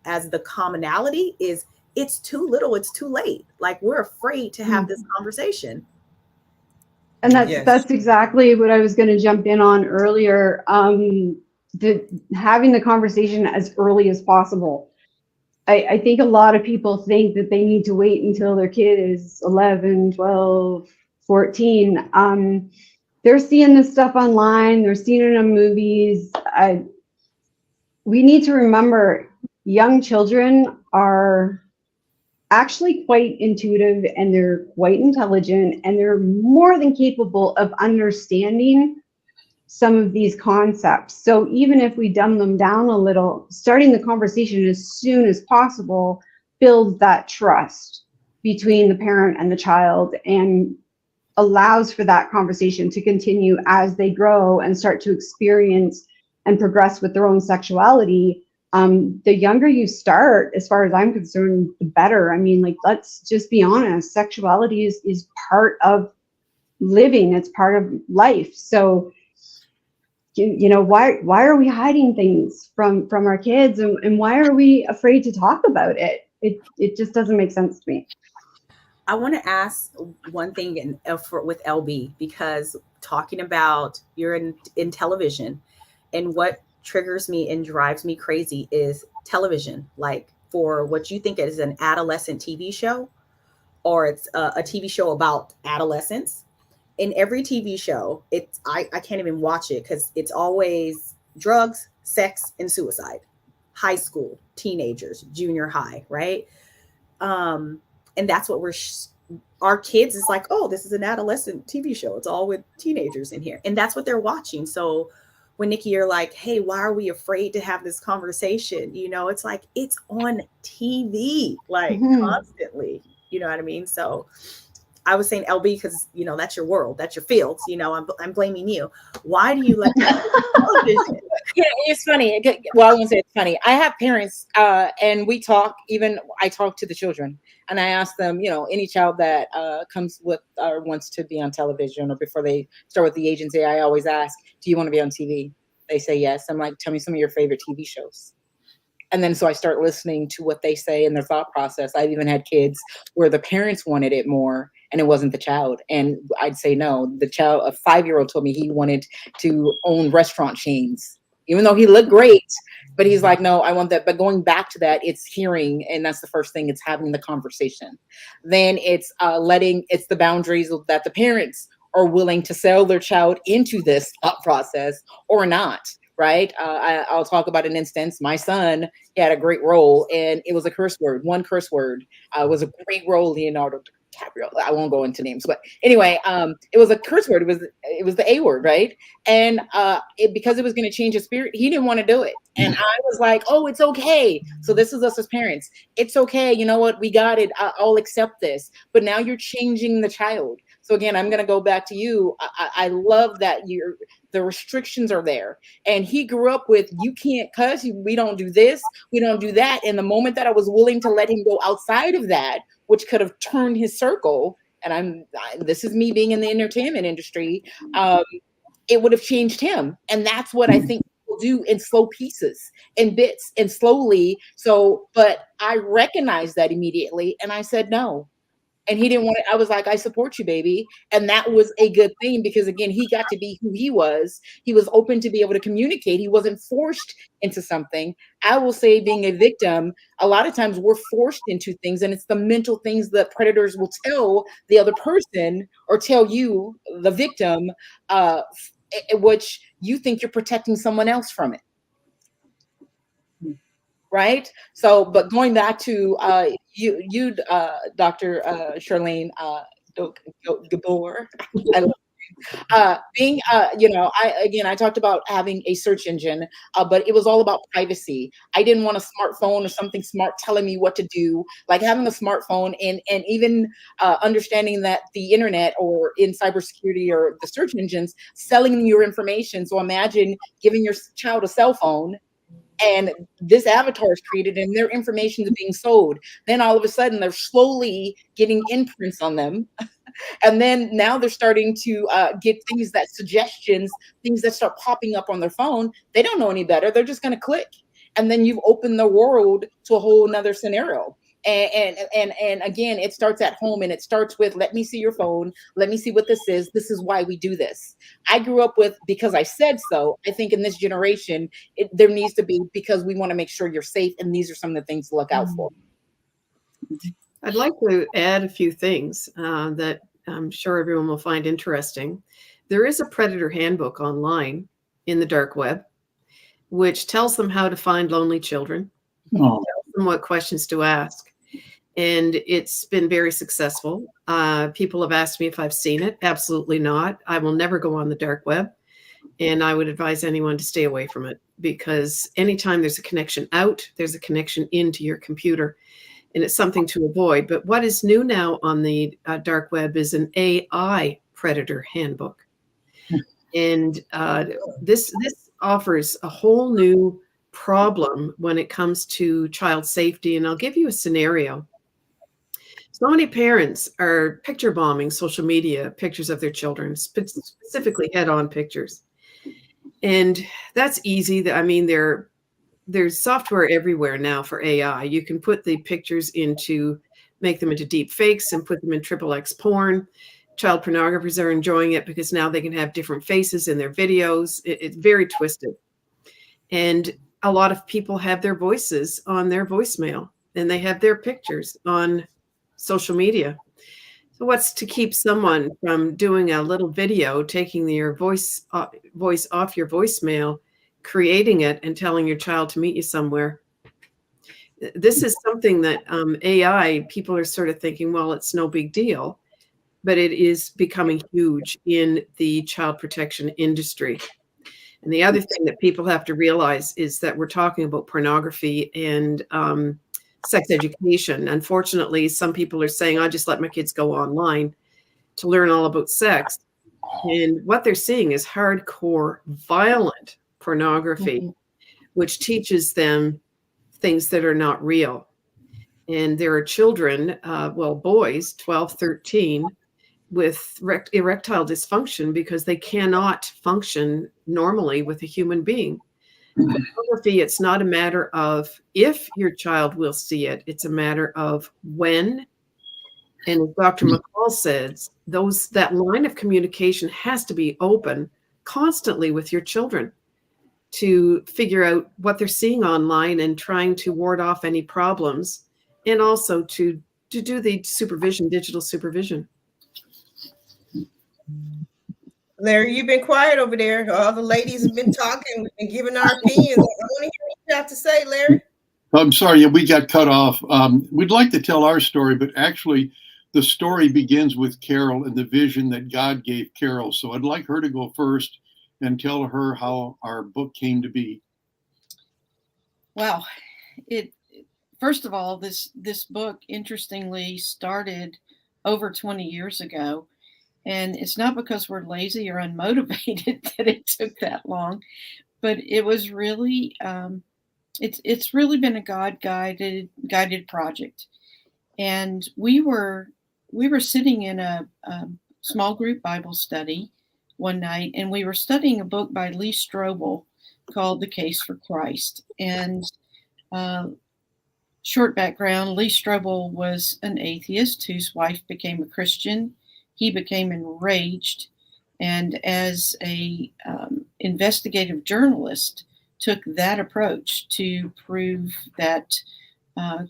as the commonality is, it's too little, it's too late. Like, we're afraid to have this conversation. And that's exactly what I was going to jump in on earlier. Having the conversation as early as possible. I think a lot of people think that they need to wait until their kid is 11, 12, 14. They're seeing this stuff online. They're seeing it in movies. We need to remember, young children are actually quite intuitive, and they're quite intelligent, and they're more than capable of understanding some of these concepts. So even if we dumb them down a little, starting the conversation as soon as possible builds that trust between the parent and the child, and allows for that conversation to continue as they grow and start to experience and progress with their own sexuality. The younger you start, as far as I'm concerned, the better. I mean, like, let's just be honest, sexuality is part of living. It's part of life. So, you know, why are we hiding things from our kids, and why are we afraid to talk about it? It just doesn't make sense to me. I want to ask one thing with LB, because talking about you're in television, and what triggers me and drives me crazy is television. Like, for what you think is an adolescent TV show, or it's a TV show about adolescence. In every TV show, I can't even watch it because it's always drugs, sex, and suicide. High school, teenagers, junior high, right? And that's what our kids is like, oh, this is an adolescent TV show. It's all with teenagers in here. And that's what they're watching. So when Niki, you're like, hey, why are we afraid to have this conversation? You know, it's like, it's on TV, like constantly, you know what I mean? So I was saying, LB, because, you know, that's your world, that's your field. You know, I'm blaming you. Why do you let television? Yeah, it's funny. Well, I won't say it's funny. I have parents, and we talk. Even I talk to the children, and I ask them, you know, any child that comes with or wants to be on television, or before they start with the agency, I always ask, do you want to be on TV? They say yes. I'm like, tell me some of your favorite TV shows. And then so I start listening to what they say and their thought process. I've even had kids where the parents wanted it more and it wasn't the child. And I'd say no. The child, a 5-year-old, told me he wanted to own restaurant chains, even though he looked great. But he's like, no, I want that. But going back to that, it's hearing. And that's the first thing. It's having the conversation. Then it's it's the boundaries that the parents are willing to sell their child into this thought process or not. Right. I'll talk about an instance. My son, he had a great role, and it was a curse word. One curse word was a great role, Leonardo DiCaprio. I won't go into names, but anyway, it was a curse word. It was the A word, right? And because it was going to change his spirit, he didn't want to do it. And I was like, oh, it's okay. So this is us as parents. It's okay. You know what? We got it. I'll accept this. But now you're changing the child. So again, I'm going to go back to you. I love that the restrictions are there. And he grew up with, you can't cuss, we don't do this, we don't do that. And the moment that I was willing to let him go outside of that, which could have turned his circle, and this is me being in the entertainment industry, it would have changed him. And that's what I think people do in slow pieces, in bits, and slowly. So, but I recognized that immediately, and I said no. And he didn't want it. I was like, I support you, baby. And that was a good thing, because again, he got to be who he was. He was open to be able to communicate. He wasn't forced into something. I will say, being a victim, a lot of times we're forced into things, and it's the mental things that predators will tell the other person, or tell you, the victim, which you think you're protecting someone else from it. Right. So, but going back to you, Dr. Charlene Gabor, being, I talked about having a search engine, but it was all about privacy. I didn't want a smartphone or something smart telling me what to do. Like having a smartphone, and even understanding that the internet, or in cybersecurity, or the search engines, selling your information. So imagine giving your child a cell phone, and this avatar is created, and their information is being sold. Then all of a sudden, they're slowly getting imprints on them. And then now they're starting to get suggestions, things that start popping up on their phone. They don't know any better. They're just going to click. And then you've opened the world to a whole nother scenario. And again, it starts at home, and it starts with, let me see your phone. Let me see what this is. This is why we do this. I grew up with, because I said so. I think in this generation, there needs to be, because we want to make sure you're safe. And these are some of the things to look out for. I'd like to add a few things that I'm sure everyone will find interesting. There is a predator handbook online in the dark web, which tells them how to find lonely children, tells them what questions to ask. And it's been very successful. People have asked me if I've seen it. Absolutely not. I will never go on the dark web. And I would advise anyone to stay away from it, because anytime there's a connection out, there's a connection into your computer. And it's something to avoid. But what is new now on the dark web is an AI predator handbook. And this offers a whole new problem when it comes to child safety. And I'll give you a scenario. So many parents are picture bombing social media pictures of their children, specifically head-on pictures. And that's easy. I mean, there's software everywhere now for AI. You can put the pictures make them into deep fakes and put them in XXX porn. Child pornographers are enjoying it because now they can have different faces in their videos. It's very twisted. And a lot of people have their voices on their voicemail, and they have their pictures on social media. So what's to keep someone from doing a little video, taking your voice off your voicemail, creating it, and telling your child to meet you somewhere? This is something that AI, people are sort of thinking, well, it's no big deal, but it is becoming huge in the child protection industry. And the other thing that people have to realize is that we're talking about pornography and sex education. Unfortunately, some people are saying, I just let my kids go online to learn all about sex. And what they're seeing is hardcore, violent pornography, which teaches them things that are not real. And there are children, boys, 12, 13, with erectile dysfunction because they cannot function normally with a human being. Pornography, it's not a matter of if your child will see it, it's a matter of when. And as Dr. McCall says, that line of communication has to be open constantly with your children to figure out what they're seeing online and trying to ward off any problems, and also to do the supervision, digital supervision. Larry, you've been quiet over there. All the ladies have been talking. We've been giving our opinions. I want to hear what you have to say, Larry. I'm sorry, we got cut off. We'd like to tell our story, but actually the story begins with Carol and the vision that God gave Carol. So I'd like her to go first and tell her how our book came to be. Well, first of all, this book interestingly started over 20 years ago. And it's not because we're lazy or unmotivated that it took that long, but it was really, it's really been a God guided project. And we were sitting in a small group Bible study one night, and we were studying a book by Lee Strobel called The Case for Christ. And short background, Lee Strobel was an atheist whose wife became a Christian. He became enraged, and as a investigative journalist, took that approach to prove that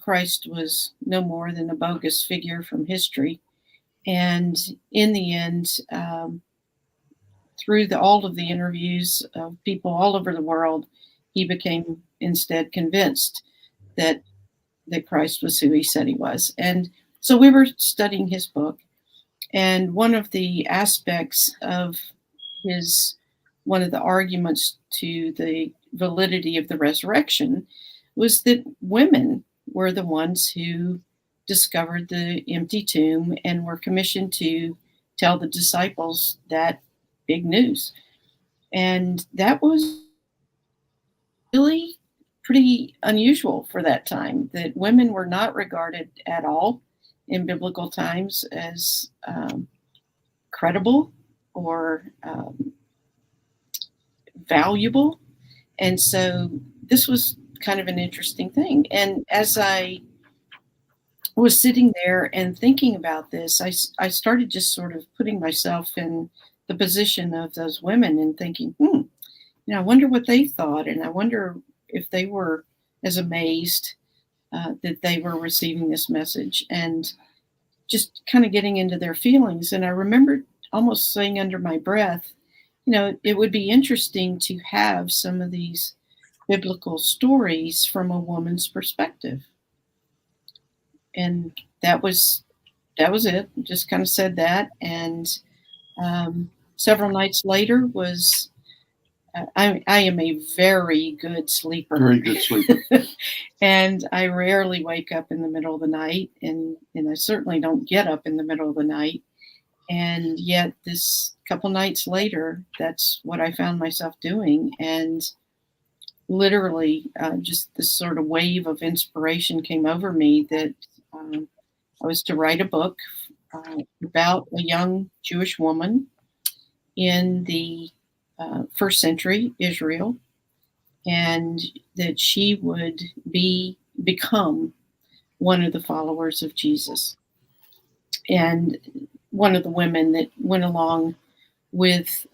Christ was no more than a bogus figure from history. And in the end, through all of the interviews of people all over the world, he became instead convinced that Christ was who he said he was. And so we were studying his book, and one of the aspects of one of the arguments to the validity of the resurrection was that women were the ones who discovered the empty tomb and were commissioned to tell the disciples that big news. And that was really pretty unusual for that time, that women were not regarded at all in biblical times as credible or valuable. And so this was kind of an interesting thing. And as I was sitting there and thinking about this, I started just sort of putting myself in the position of those women and thinking, I wonder what they thought. And I wonder if they were as amazed that they were receiving this message, and just kind of getting into their feelings. And I remember almost saying under my breath, it would be interesting to have some of these biblical stories from a woman's perspective. And that was it. Just kind of said that. And several nights later was, I am a very good sleeper. Very good sleeper. And I rarely wake up in the middle of the night, and I certainly don't get up in the middle of the night. And yet this couple nights later, that's what I found myself doing. And literally just this sort of wave of inspiration came over me that I was to write a book about a young Jewish woman in the first century Israel, and that she would become one of the followers of Jesus, and one of the women that went along with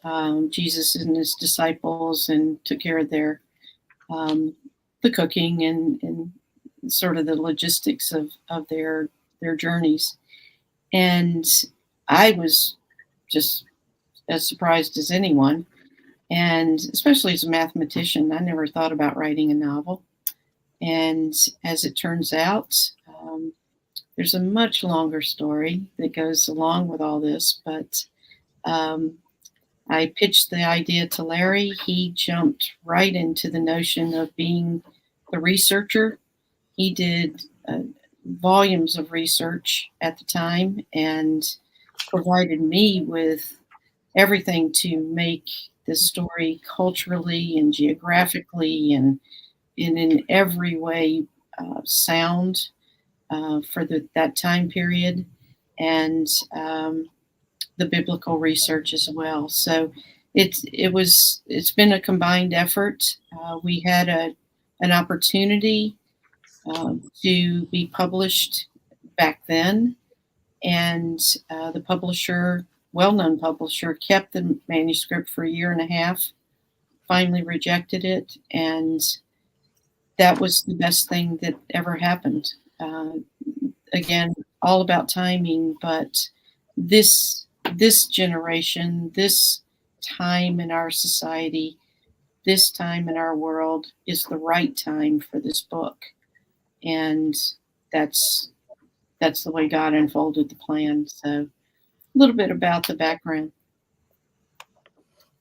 Jesus and his disciples and took care of their the cooking and sort of the logistics of their journeys. And I was just as surprised as anyone. And especially as a mathematician, I never thought about writing a novel. And as it turns out, there's a much longer story that goes along with all this. But I pitched the idea to Larry. He jumped right into the notion of being the researcher. He did volumes of research at the time and provided me with everything to make the story culturally and geographically and in every way sound for that time period, and the biblical research as well. So it's been a combined effort. We had an opportunity to be published back then, and the publisher, well-known publisher, kept the manuscript for a year and a half, finally rejected it, and that was the best thing that ever happened. Again, all about timing, but this generation, this time in our society, this time in our world is the right time for this book. And that's the way God unfolded the plan. So a little bit about the background.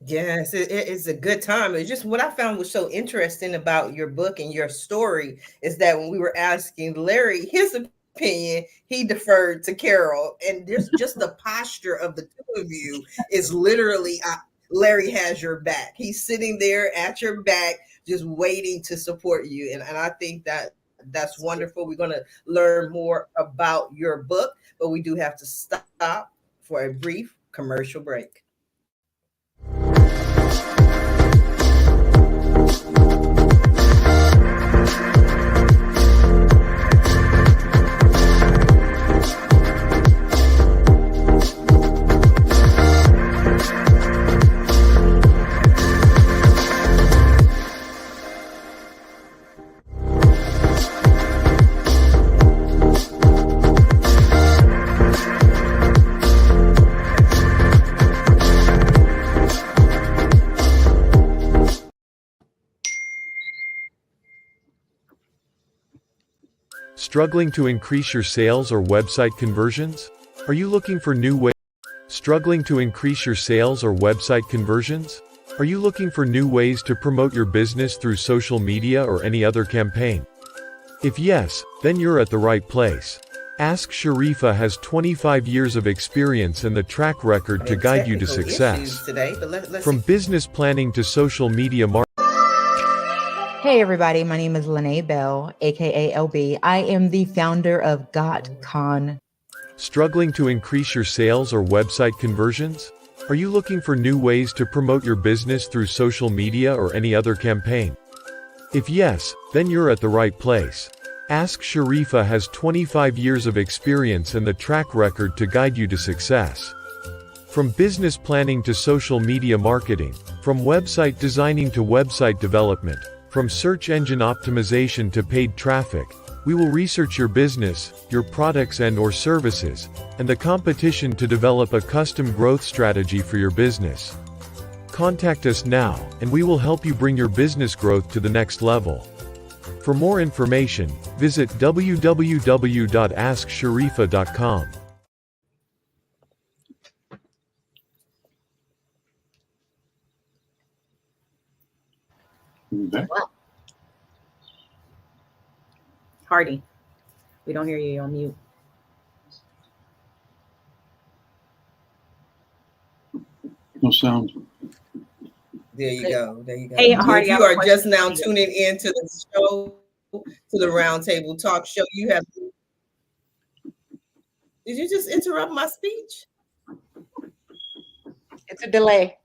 Yes, it's a good time. It's just what I found was so interesting about your book and your story is that when we were asking Larry his opinion, he deferred to Carol. And there's just the posture of the two of you is literally Larry has your back. He's sitting there at your back, just waiting to support you. And I think that's wonderful. We're going to learn more about your book, but we do have to stop for a brief commercial break. Struggling to increase your sales or website conversions? Are you looking for new ways? Struggling to increase your sales or website conversions? Are you looking for new ways to promote your business through social media or any other campaign? If yes, then you're at the right place. Ask Sharifah has 25 years of experience and the track record to guide you to success. Today, but let's From business planning to social media marketing. Hey everybody, my name is LyNea Bell, aka LB. I am the founder of GotCon. Struggling to increase your sales or website conversions? Are you looking for new ways to promote your business through social media or any other campaign? If yes, then you're at the right place. Ask Sharifah has 25 years of experience and the track record to guide you to success. From business planning to social media marketing, from website designing to website development, from search engine optimization to paid traffic, we will research your business, your products and/or services, and the competition to develop a custom growth strategy for your business. Contact us now, and we will help you bring your business growth to the next level. For more information, visit www.asksharifah.com. Hardie, we don't hear you. You're on mute. No sound. There you go. There you go. Hey, Hardie, if you are just now tuning in to the show, to the Roundtable Talk Show, you have. Did you just interrupt my speech? It's a delay.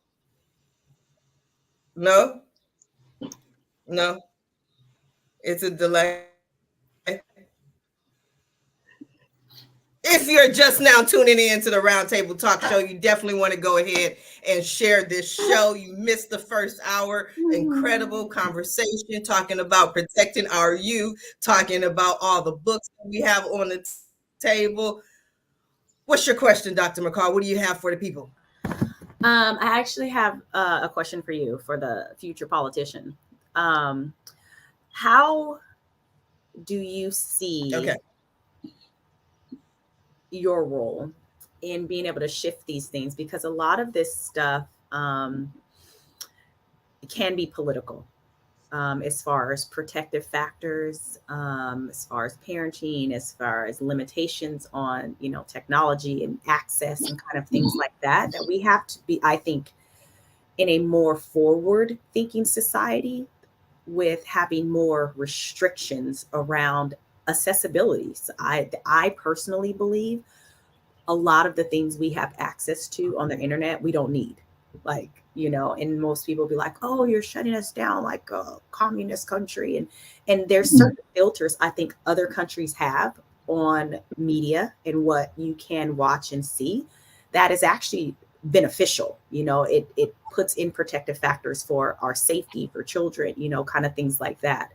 No. It's a delay. If you're just now tuning in to the Roundtable Talk Show, you definitely want to go ahead and share this show. You missed the first hour. Incredible conversation talking about protecting our youth, talking about all the books that we have on the table. What's your question, Dr. McCall? What do you have for the people? I actually have a question for you, for the future politician. How do you see your role in being able to shift these things? Because a lot of this stuff can be political, as far as protective factors, as far as parenting, as far as limitations on, technology and access and kind of things like that, that we have to be, I think, in a more forward thinking society with having more restrictions around accessibility. So I personally believe a lot of the things we have access to on the internet, we don't need. And most people be like, oh, you're shutting us down like a communist country. And there's certain filters I think other countries have on media and what you can watch and see that is actually beneficial. It puts in protective factors for our safety, for children, kind of things like that.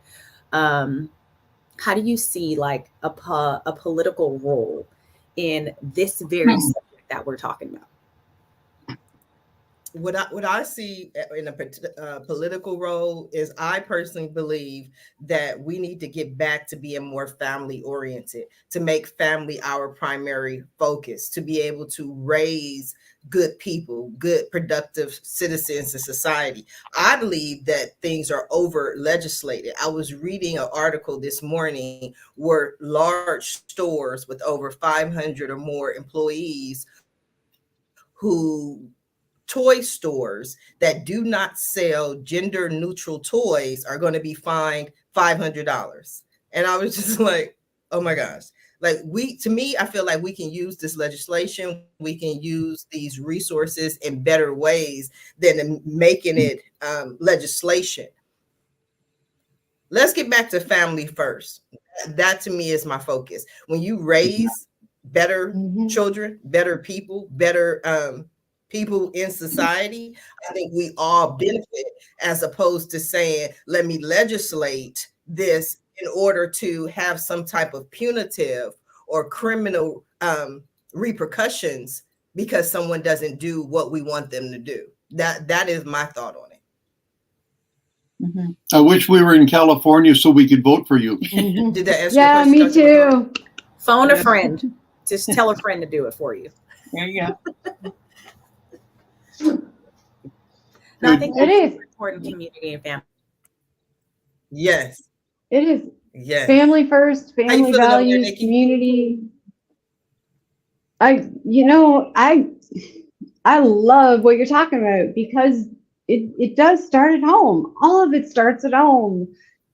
How do you see like a political role in this very subject that we're talking about? what I see in a political role is I personally believe that we need to get back to being more family oriented, to make family our primary focus, to be able to raise good people, good productive citizens in society. I believe that things are over legislated. I was reading an article this morning where large stores with over 500 or more employees who toy stores that do not sell gender neutral toys are going to be fined $500. And I was just like, oh my gosh. Like to me, I feel like we can use this legislation. We can use these resources in better ways than making it legislation. Let's get back to family first. That to me is my focus. When you raise better children, better people, better people in society, I think we all benefit, as opposed to saying, let me legislate this in order to have some type of punitive or criminal repercussions because someone doesn't do what we want them to do. That is my thought on it. Mm-hmm. I wish we were in California so we could vote for you. Did that answer Yeah, your question, me Dr. too. Phone a friend. Just tell a friend to do it for you. There you go. No, I think It is important community and family. Yes. It is. Yes. Family first, How you family feeling over there, values, Niki? community. I love what you're talking about because it does start at home. All of it starts at home.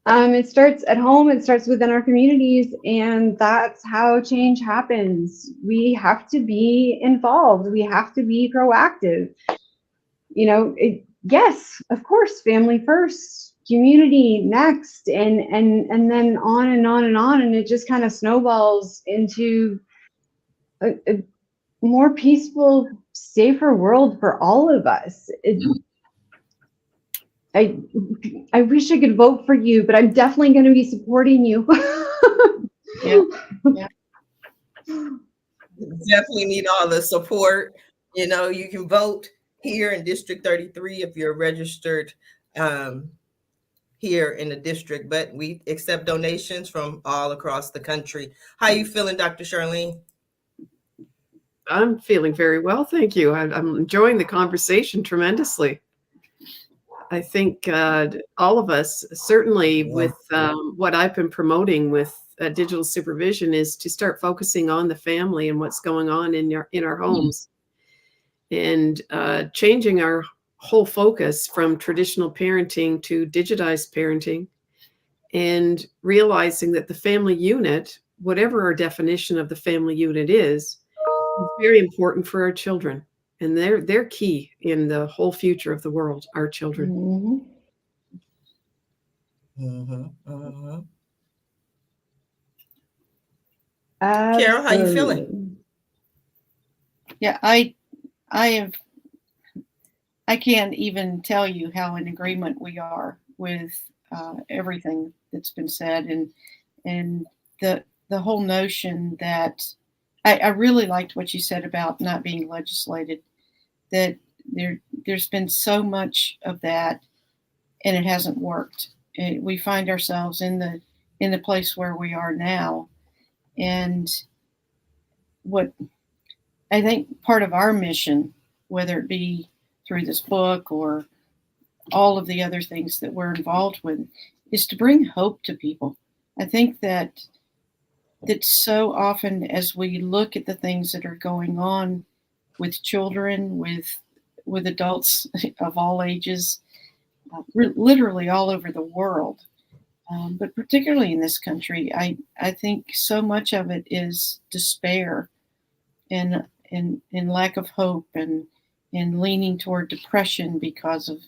It starts at home, it starts within our communities, and that's how change happens. We have to be involved. We have to be proactive. Yes, of course, family first, community next, and then on and on and on, and it just kind of snowballs into a more peaceful, safer world for all of us. I wish I could vote for you, but I'm definitely going to be supporting you. Yeah. Definitely need all the support. You can vote here in District 33 if you're registered here in the district, but we accept donations from all across the country. How you feeling, Dr. Charlene? I'm feeling very well, thank you. I'm enjoying the conversation tremendously. I think all of us, certainly with what I've been promoting with digital supervision, is to start focusing on the family and what's going on in our homes, and changing our whole focus from traditional parenting to digitized parenting, and realizing that the family unit, whatever our definition of the family unit is very important for our children. And they're key in the whole future of the world, our children. Carol, how you feeling? Yeah, I can't even tell you how in agreement we are with everything that's been said, and the whole notion that I really liked what you said about not being legislated. That there's been so much of that, and it hasn't worked. We find ourselves in the place where we are now, and what I think part of our mission, whether it be through this book or all of the other things that we're involved with, is to bring hope to people. I think that so often as we look at the things that are going on with children, with adults of all ages, literally all over the world, but particularly in this country, I think so much of it is despair and lack of hope and leaning toward depression because of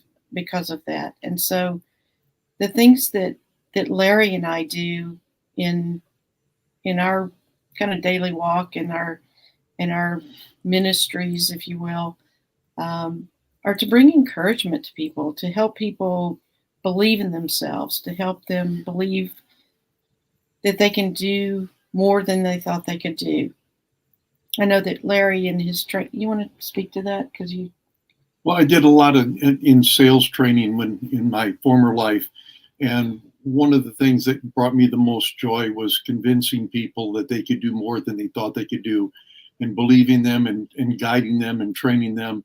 that. And so the things that Larry and I do in our kind of daily walk, in our ministries, if you will, are to bring encouragement to people, to help people believe in themselves, to help them believe that they can do more than they thought they could do. I know that Larry and his you want to speak to that? Because you... Well, I did a lot of in sales training in my former life, and one of the things that brought me the most joy was convincing people that they could do more than they thought they could do, and believing them and guiding them and training them,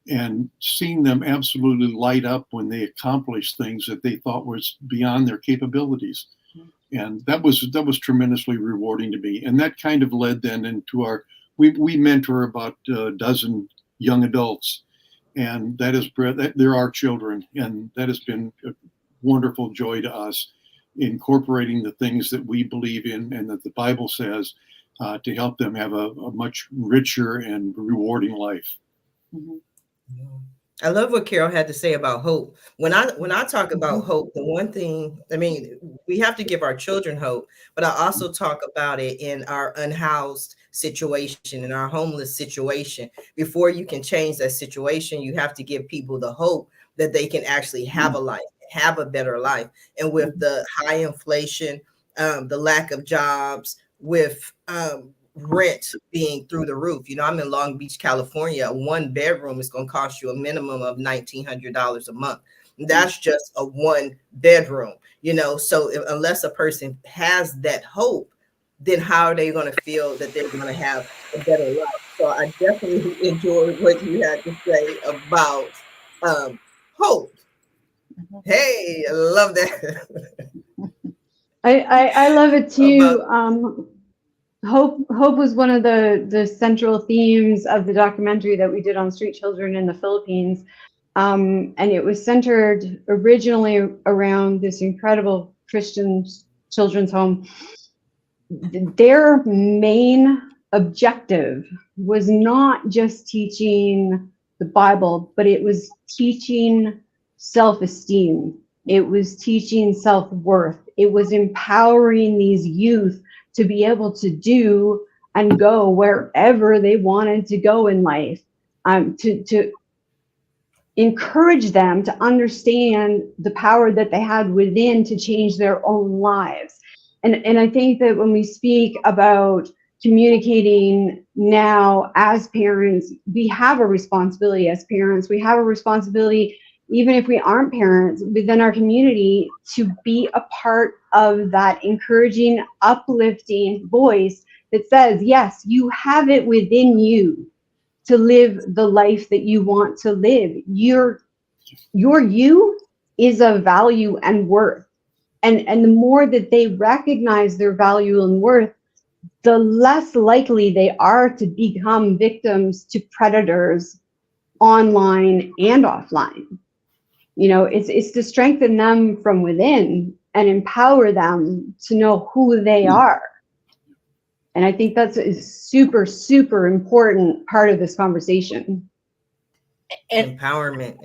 and seeing them absolutely light up when they accomplished things that they thought was beyond their capabilities. And that was tremendously rewarding to me. And that kind of led then into we mentor about a dozen young adults, and they're our children, and that has been a wonderful joy to us, incorporating the things that we believe in and that the Bible says to help them have a much richer and rewarding life. Mm-hmm. I love what Carol had to say about hope. When I talk about hope, the one thing, I mean, we have to give our children hope, but I also talk about it in our unhoused situation, in our homeless situation. Before you can change that situation, you have to give people the hope that they can actually have a life, have a better life. And with the high inflation, the lack of jobs, with rent being through the roof. You know, I'm in Long Beach, California. A 1-bedroom is going to cost you a minimum of $1,900 a month. That's just a 1-bedroom, you know. So unless a person has that hope, then how are they going to feel that they're going to have a better life? So I definitely enjoyed what you had to say about hope. Hey, I love that. I love it too. Hope was one of the central themes of the documentary that we did on street children in the Philippines. And it was centered originally around this incredible Christian children's home. Their main objective was not just teaching the Bible, but it was teaching self-esteem. It was teaching self-worth. It was empowering these youth to be able to do and go wherever they wanted to go in life, to encourage them to understand the power that they had within to change their own lives. And I think that when we speak about communicating now as parents, we have a responsibility as parents. We have a responsibility, even if we aren't parents, within our community, to be a part of that encouraging, uplifting voice that says, yes, you have it within you to live the life that you want to live. Your you is of value and worth. And the more that they recognize their value and worth, the less likely they are to become victims to predators online and offline. You know, it's to strengthen them from within and empower them to know who they are. And I think that's a super, super important part of this conversation. And Empowerment.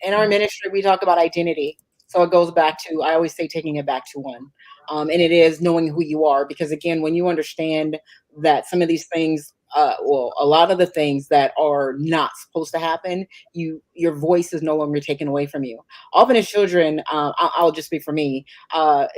in our ministry, we talk about identity. So it goes back to, I always say, taking it back to one. And it is knowing who you are. Because again, when you understand that some of these things, well, a lot of the things that are not supposed to happen, your voice is no longer taken away from you. Often as children, I'll just speak for me,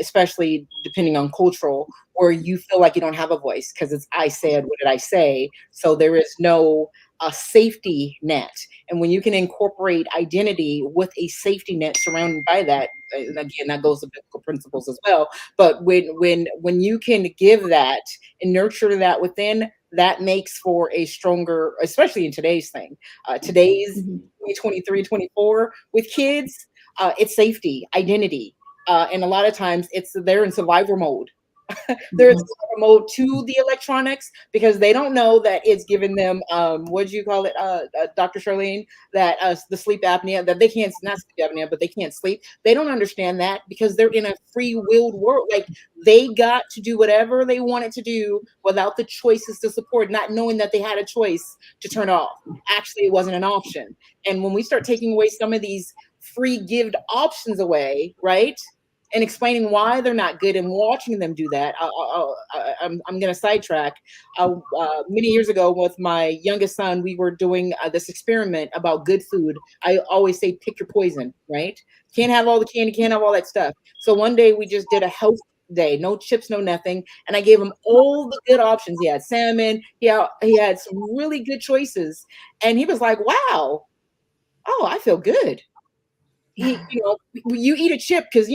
especially depending on cultural, where you feel like you don't have a voice because it's I said, what did I say? So there is no safety net. And when you can incorporate identity with a safety net surrounded by that, and again, that goes to biblical principles as well. But when you can give that and nurture that within, that makes for a stronger, especially in today's thing, today's 2023, 24 with kids, it's safety, identity. And a lot of times they're in survival mode. They're in survival mode to the electronics because they don't know that it's giving them, what do you call it, Dr. Charlene, that the sleep apnea, that they can't, not sleep apnea, but they can't sleep. They don't understand that because they're in a free-willed world. Like they got to do whatever they wanted to do without the choices to support, not knowing that they had a choice to turn off. Actually, it wasn't an option. And when we start taking away some of these free gift options away, right? And explaining why they're not good and watching them do that. I'm going to sidetrack. Many years ago with my youngest son, we were doing this experiment about good food. I always say, pick your poison, right? Can't have all the candy, can't have all that stuff. So one day we just did a health day, no chips, no nothing. And I gave him all the good options. He had salmon. He had some really good choices. And he was like, wow, oh, I feel good. You eat a chip because,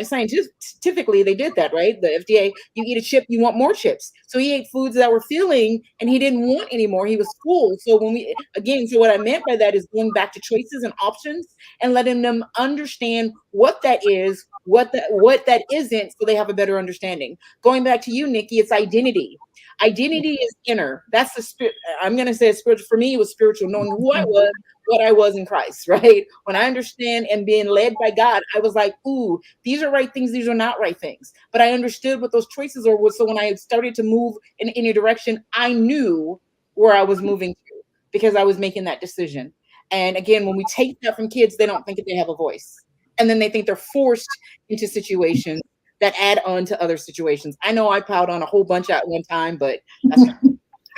scientifically they did that, right? The FDA, you eat a chip, you want more chips. So he ate foods that were filling and he didn't want any more. He was full. So so what I meant by that is going back to choices and options and letting them understand what that is, what that isn't, so they have a better understanding. Going back to you, Niki, it's identity. Identity is inner. That's the spirit. I'm going to say spiritual. For me, it was spiritual, knowing who I was, what I was in Christ, right? When I understand and being led by God, I was like, ooh, these are right things, these are not right things. But I understood what those choices are. So when I started to move in any direction, I knew where I was moving to because I was making that decision. And again, when we take that from kids, they don't think that they have a voice. And then they think they're forced into situations that add on to other situations. I know I piled on a whole bunch at one time, but that's not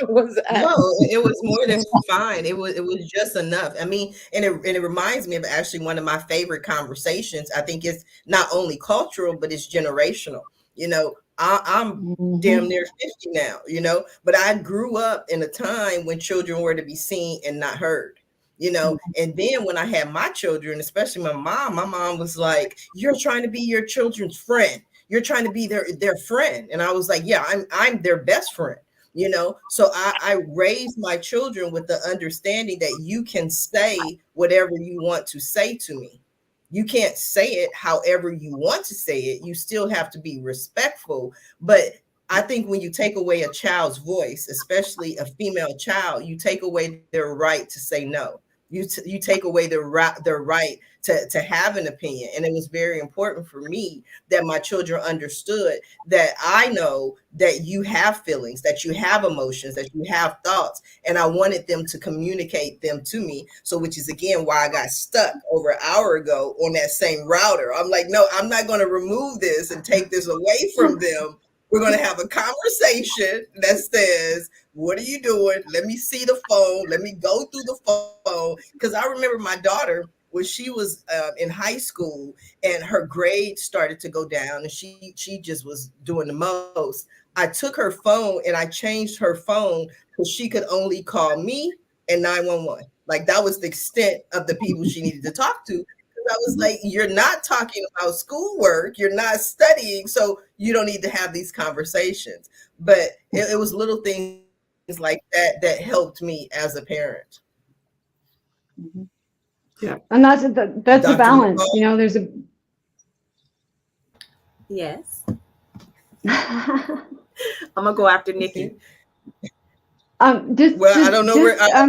it was it was more than fine. It was just enough. I mean, and it reminds me of actually one of my favorite conversations. I think it's not only cultural, but it's generational. I'm damn near 50 now, but I grew up in a time when children were to be seen and not heard. And then when I had my children, especially my mom was like, "You're trying to be your children's friend. You're trying to be their friend." And I was like, "Yeah, I'm their best friend." So I raised my children with the understanding that you can say whatever you want to say to me. You can't say it however you want to say it. You still have to be respectful. But I think when you take away a child's voice, especially a female child, you take away their right to say no. You take away their right to have an opinion. And it was very important for me that my children understood that I know that you have feelings, that you have emotions, that you have thoughts. And I wanted them to communicate them to me. So which is, again, why I got stuck over an hour ago on that same router. I'm like, no, I'm not going to remove this and take this away from them. We're going to have a conversation that says, what are you doing? Let me see the phone. Let me go through the phone. Because I remember my daughter, when she was in high school and her grades started to go down and she just was doing the most. I took her phone and I changed her phone so she could only call me and 911. Like that was the extent of the people she needed to talk to. I was like, you're not talking about schoolwork, you're not studying, so you don't need to have these conversations. But it was little things like that helped me as a parent. Yeah, and that's a balance. McCall? There's a Yes. I'm gonna go after Niki. I don't know where I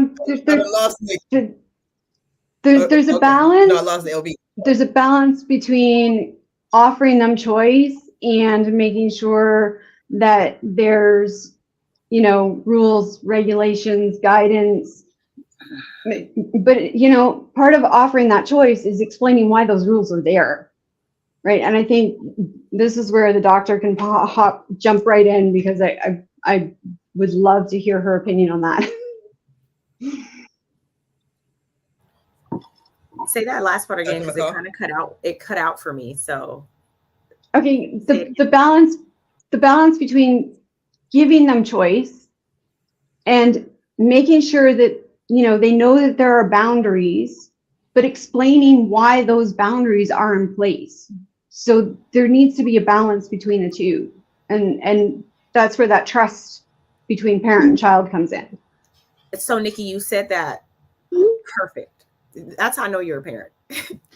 lost Niki. There's a balance. No, I lost the LB. There's a balance between offering them choice and making sure that there's, rules, regulations, guidance. But, part of offering that choice is explaining why those rules are there. Right. And I think this is where the doctor can jump right in, because I would love to hear her opinion on that. Say that last part again, because it kind of cut out. It cut out for me. So, okay, the balance between giving them choice and making sure that they know that there are boundaries, but explaining why those boundaries are in place. So there needs to be a balance between the two, and that's where that trust between parent and child comes in. So, Niki, you said that perfect. That's how I know you're a parent.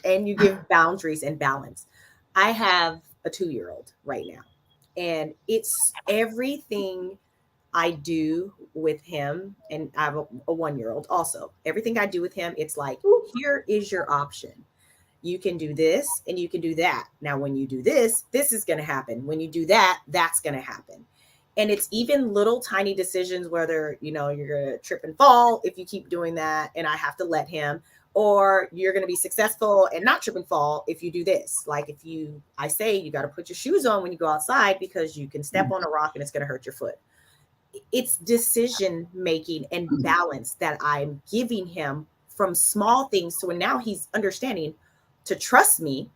And you give boundaries and balance. I have a 2-year-old right now, and it's everything I do with him, and I have a 1-year-old also. Everything I do with him, it's like, here is your option. You can do this and you can do that. Now, when you do this, this is going to happen. When you do that, that's going to happen. And it's even little tiny decisions, whether, you're going to trip and fall if you keep doing that, and I have to let him, or you're going to be successful and not trip and fall if you do this. Like I say, you got to put your shoes on when you go outside because you can step on a rock and it's going to hurt your foot. It's decision making and balance that I'm giving him from small things. So now he's understanding to trust me.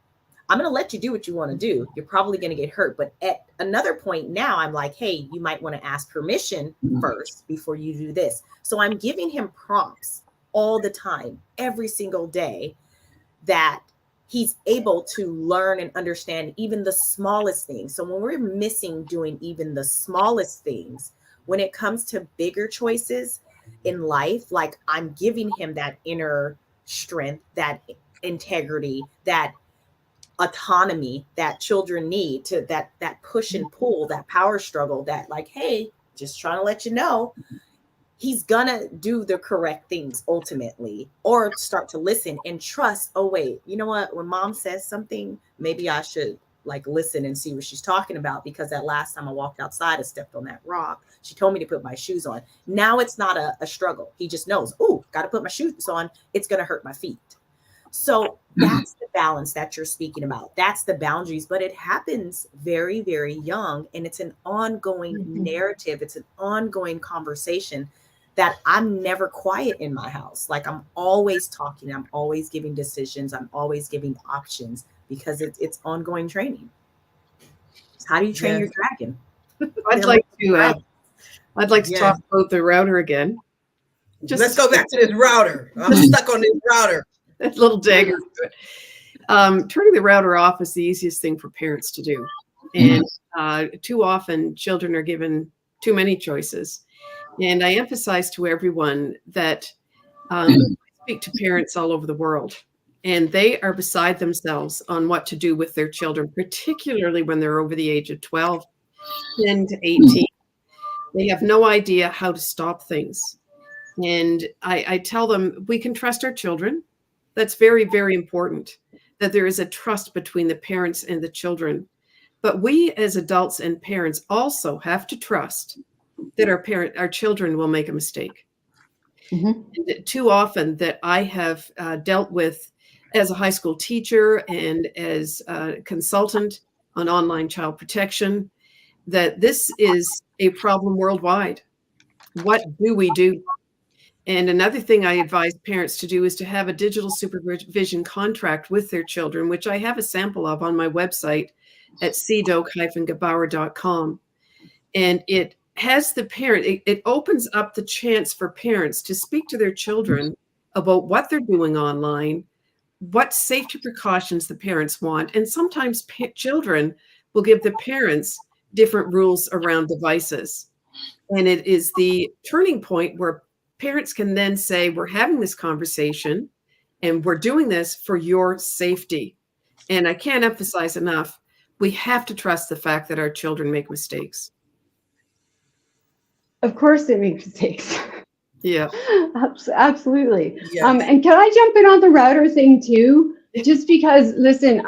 I'm going to let you do what you want to do. You're probably going to get hurt. But at another point now, I'm like, hey, you might want to ask permission first before you do this. So I'm giving him prompts all the time, every single day, that he's able to learn and understand even the smallest things. So when we're missing doing even the smallest things, when it comes to bigger choices in life, like I'm giving him that inner strength, that integrity, that autonomy that children need, to that push and pull, that power struggle, that like, hey, just trying to let you know, he's gonna do the correct things ultimately, or start to listen and trust. Oh wait, you know what, when mom says something, maybe I should like listen and see what she's talking about, because that last time I walked outside, I stepped on that rock. She told me to put my shoes on. Now it's not a struggle. He just knows, oh, got to put my shoes on. It's going to hurt my feet. So that's the balance that you're speaking about. That's the boundaries, but it happens very, very young. And it's an ongoing narrative. It's an ongoing conversation that I'm never quiet in my house. Like I'm always talking. I'm always giving decisions. I'm always giving options, because it's ongoing training. How do you train your dragon? I'd like to talk about the router again. Let's go back to this router. I'm stuck on this router. That little dagger. Turning the router off is the easiest thing for parents to do. And too often children are given too many choices. And I emphasize to everyone that I speak to parents all over the world, and they are beside themselves on what to do with their children, particularly when they're over the age of 12, 10 to 18. They have no idea how to stop things. And I tell them, we can trust our children. That's very, very important, that there is a trust between the parents and the children. But we as adults and parents also have to trust that our children will make a mistake. And too often that I have dealt with as a high school teacher and as a consultant on online child protection, that this is a problem worldwide. What do we do? And another thing I advise parents to do is to have a digital supervision contract with their children, which I have a sample of on my website at cdoke-gebauer.com. And it has the parent, it opens up the chance for parents to speak to their children about what they're doing online, what safety precautions the parents want. And sometimes children will give the parents different rules around devices. And it is the turning point where parents can then say, we're having this conversation and we're doing this for your safety. And I can't emphasize enough, we have to trust the fact that our children make mistakes. Of course they make mistakes. Yeah. Absolutely. Yes. And can I jump in on the router thing too? Just because, listen,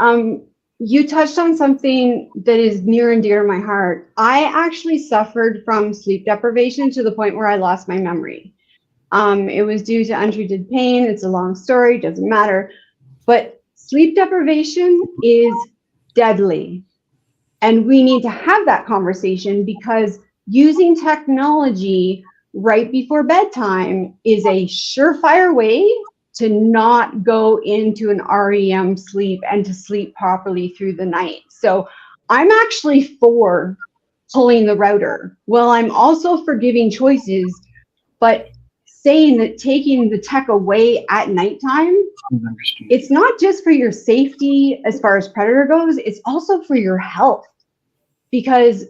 you touched on something that is near and dear to my heart. I actually suffered from sleep deprivation to the point where I lost my memory. It was due to untreated pain. It's a long story, doesn't matter. But sleep deprivation is deadly. And we need to have that conversation, because using technology right before bedtime is a surefire way to not go into an REM sleep and to sleep properly through the night. So I'm actually for pulling the router. Well, I'm also for giving choices, but saying that taking the tech away at nighttime, it's not just for your safety as far as predator goes, it's also for your health, because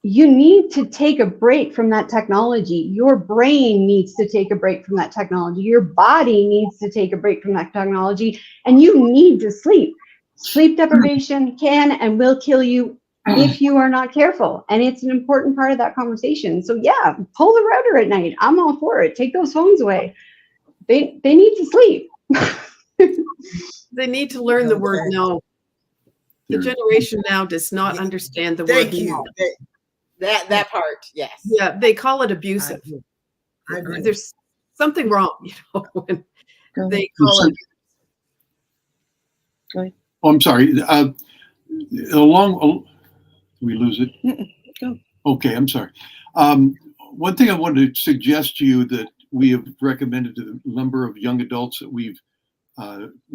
you need to take a break from that technology. Your brain needs to take a break from that technology. Your body needs to take a break from that technology, and you need to sleep. Sleep deprivation can and will kill you if you are not careful. And it's an important part of that conversation. So yeah, pull the router at night. I'm all for it. Take those phones away. They need to sleep. They need to learn the word no. The generation now does not understand the word no. That part, yes. Yeah, they call it abusive. I agree. There's something wrong, when they call it. Go ahead. Oh, I'm sorry. We lose it? Go. Okay, I'm sorry. One thing I wanted to suggest to you that we have recommended to the number of young adults that we've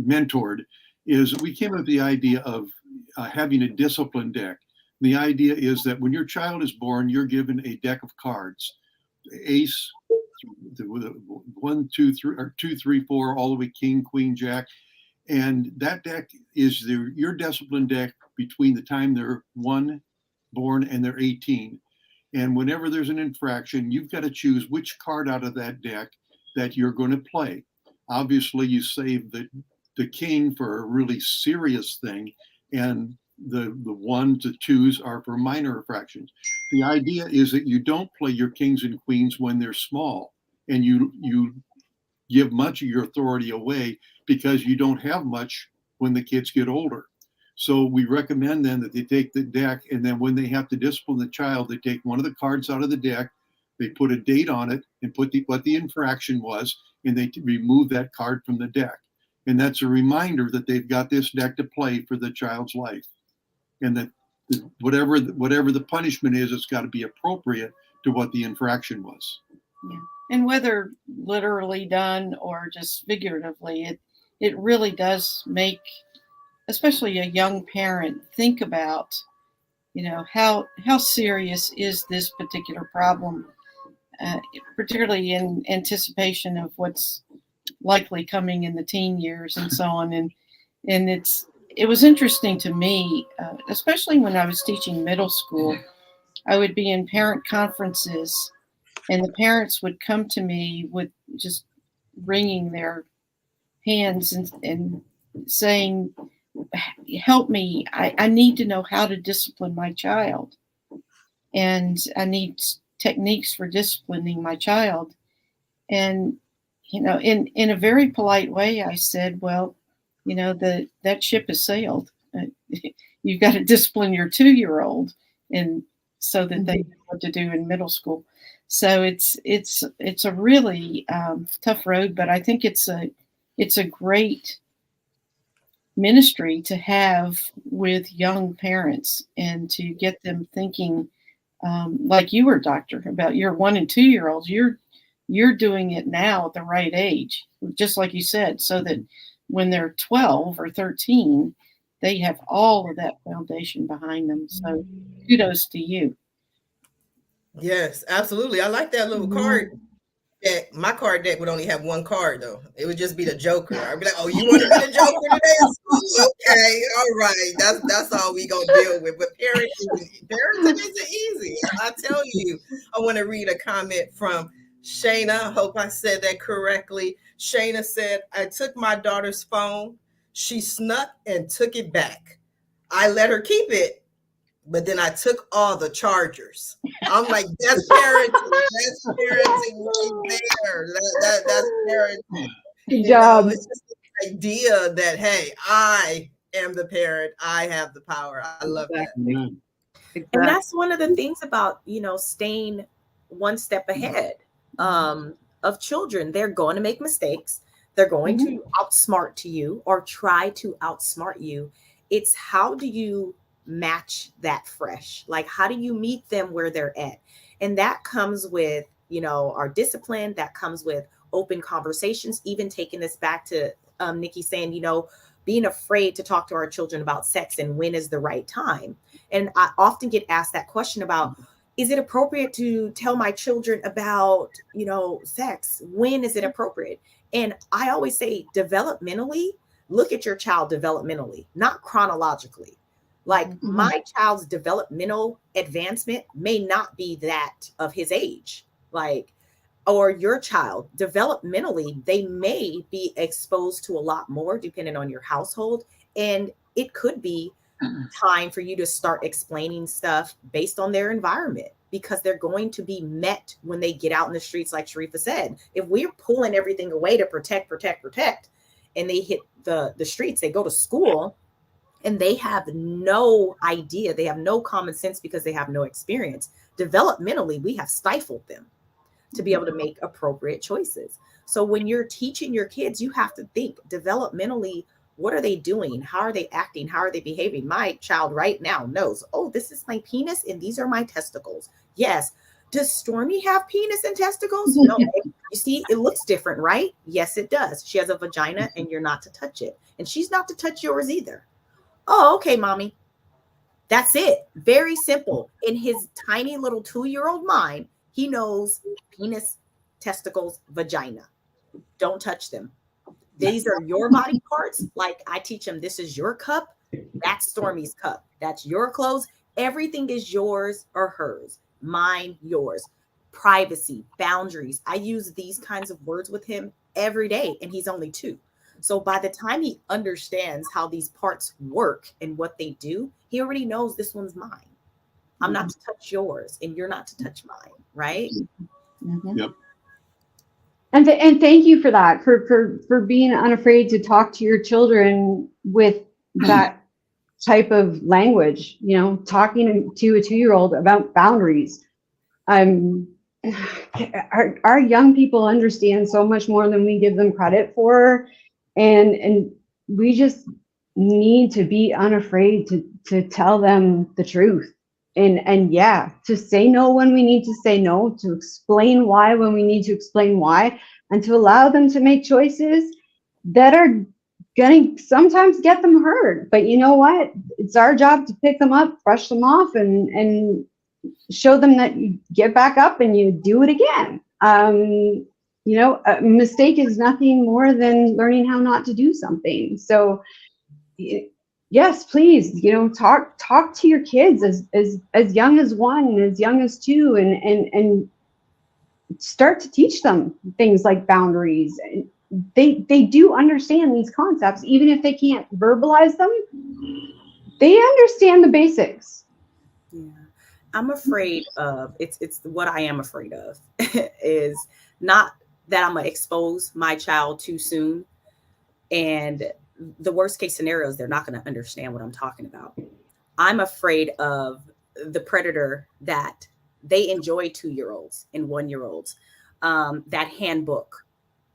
mentored is we came up with the idea of having a discipline deck. The idea is that when your child is born, you're given a deck of cards, ace, the 1, 2, 3, or 2, 3, 4, all the way king, queen, jack. And that deck is your discipline deck between the time they're 1 born and they're 18. And whenever there's an infraction, you've got to choose which card out of that deck that you're going to play. Obviously, you save the king for a really serious thing, and the 1 to 2s are for minor infractions. The idea is that you don't play your kings and queens when they're small, and you give much of your authority away because you don't have much when the kids get older. So we recommend then that they take the deck, and then when they have to discipline the child, they take one of the cards out of the deck, they put a date on it and put what the infraction was, and they remove that card from the deck. And that's a reminder that they've got this deck to play for the child's life. And that whatever the punishment is, it's got to be appropriate to what the infraction was. Yeah. And whether literally done or just figuratively, it really does make, especially a young parent, think about, how serious is this particular problem, particularly in anticipation of what's likely coming in the teen years and so on. And it was interesting to me, especially when I was teaching middle school. I would be in parent conferences, and the parents would come to me with just wringing their hands and saying, help me, I need to know how to discipline my child. And I need techniques for disciplining my child. And, in a very polite way, I said, well, that ship has sailed. You've got to discipline your 2-year-old, and so that they know what to do in middle school. So it's a really tough road, but I think it's a great ministry to have with young parents and to get them thinking, like you were, Doctor, about your 1 and 2-year-olds. You're doing it now at the right age, just like you said, so that when they're 12 or 13, they have all of that foundation behind them. So kudos to you. Yes, absolutely. I like that little card deck. My card deck would only have 1 card, though. It would just be the Joker. I'd be like, oh, you want to be the Joker today? Okay, all right. That's all we gonna deal with. But parenting isn't easy. I tell you. I want to read a comment from Shayna. I hope I said that correctly. Shayna said, I took my daughter's phone. She snuck and took it back. I let her keep it, but then I took all the chargers. I'm like, that's parenting. That's parenting right there. That's parenting. Good job. It's just the idea that, hey, I am the parent. I have the power. I love that. And that's one of the things about, staying one step ahead of children. They're going to make mistakes. They're going to outsmart you or try to outsmart you. It's how do you match that fresh? Like, how do you meet them where they're at? And that comes with, our discipline. That comes with open conversations, even taking this back to Niki saying, being afraid to talk to our children about sex and when is the right time. And I often get asked that question about, is it appropriate to tell my children about, sex? When is it appropriate? And I always say developmentally, look at your child developmentally, not chronologically. Like my child's developmental advancement may not be that of his age, or your child developmentally, they may be exposed to a lot more depending on your household. And it could be time for you to start explaining stuff based on their environment, because they're going to be met when they get out in the streets. Like Sharifah said, if we're pulling everything away to protect, and they hit the streets, they go to school, and they have no idea, they have no common sense because they have no experience. Developmentally, we have stifled them to be able to make appropriate choices. So when you're teaching your kids, you have to think developmentally, what are they doing? How are they acting? How are they behaving? My child right now knows, oh, this is my penis and these are my testicles. Yes. Does Stormy have penis and testicles? No. You see, it looks different, right? Yes, it does. She has a vagina and you're not to touch it. And she's not to touch yours either. Oh, okay, mommy. That's it. Very simple. In his tiny little 2-year-old mind, he knows penis testicles, vagina. Don't touch them. These are your body parts. Like I teach them, this is your cup. That's Stormy's cup. That's your clothes. Everything is yours or hers. Mine, yours. Privacy, boundaries. I use these kinds of words with him every day, and he's only 2. So by the time he understands how these parts work and what they do, he already knows this one's mine. I'm not to touch yours, and you're not to touch mine, right? Yep. And thank you for that, for being unafraid to talk to your children with that type of language, you know, talking to a 2-year-old about boundaries. Our young people understand so much more than we give them credit for. And we just need to be unafraid to tell them the truth. And yeah, to say no when we need to say no, to explain why when we need to explain why, and to allow them to make choices that are going to sometimes get them hurt. But you know what? It's our job to pick them up, brush them off, and show them that you get back up and you do it again. You know, a mistake is nothing more than learning how not to do something. So yes, please, you know, talk to your kids as young as 1, as young as 2, and start to teach them things like boundaries. They do understand these concepts, even if they can't verbalize them. They understand the basics. Yeah. I'm afraid of it's what I am afraid of is not that I'm gonna expose my child too soon, and the worst case scenario is they're not going to understand what I'm talking about. I'm afraid of the predator that they enjoy 2-year-olds and 1-year-olds, that handbook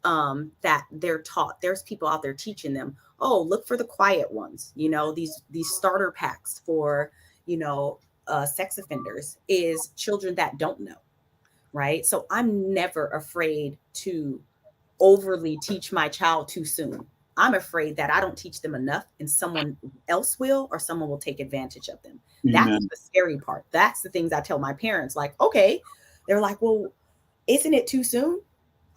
that they're taught. There's people out there teaching them, oh, look for the quiet ones. You know, these starter packs for, you know, sex offenders is children that don't know. Right. So I'm never afraid to overly teach my child too soon. I'm afraid that I don't teach them enough and someone else will, or someone will take advantage of them. Amen. That's the scary part. That's the things I tell my parents, like, okay, they're like, well, isn't it too soon?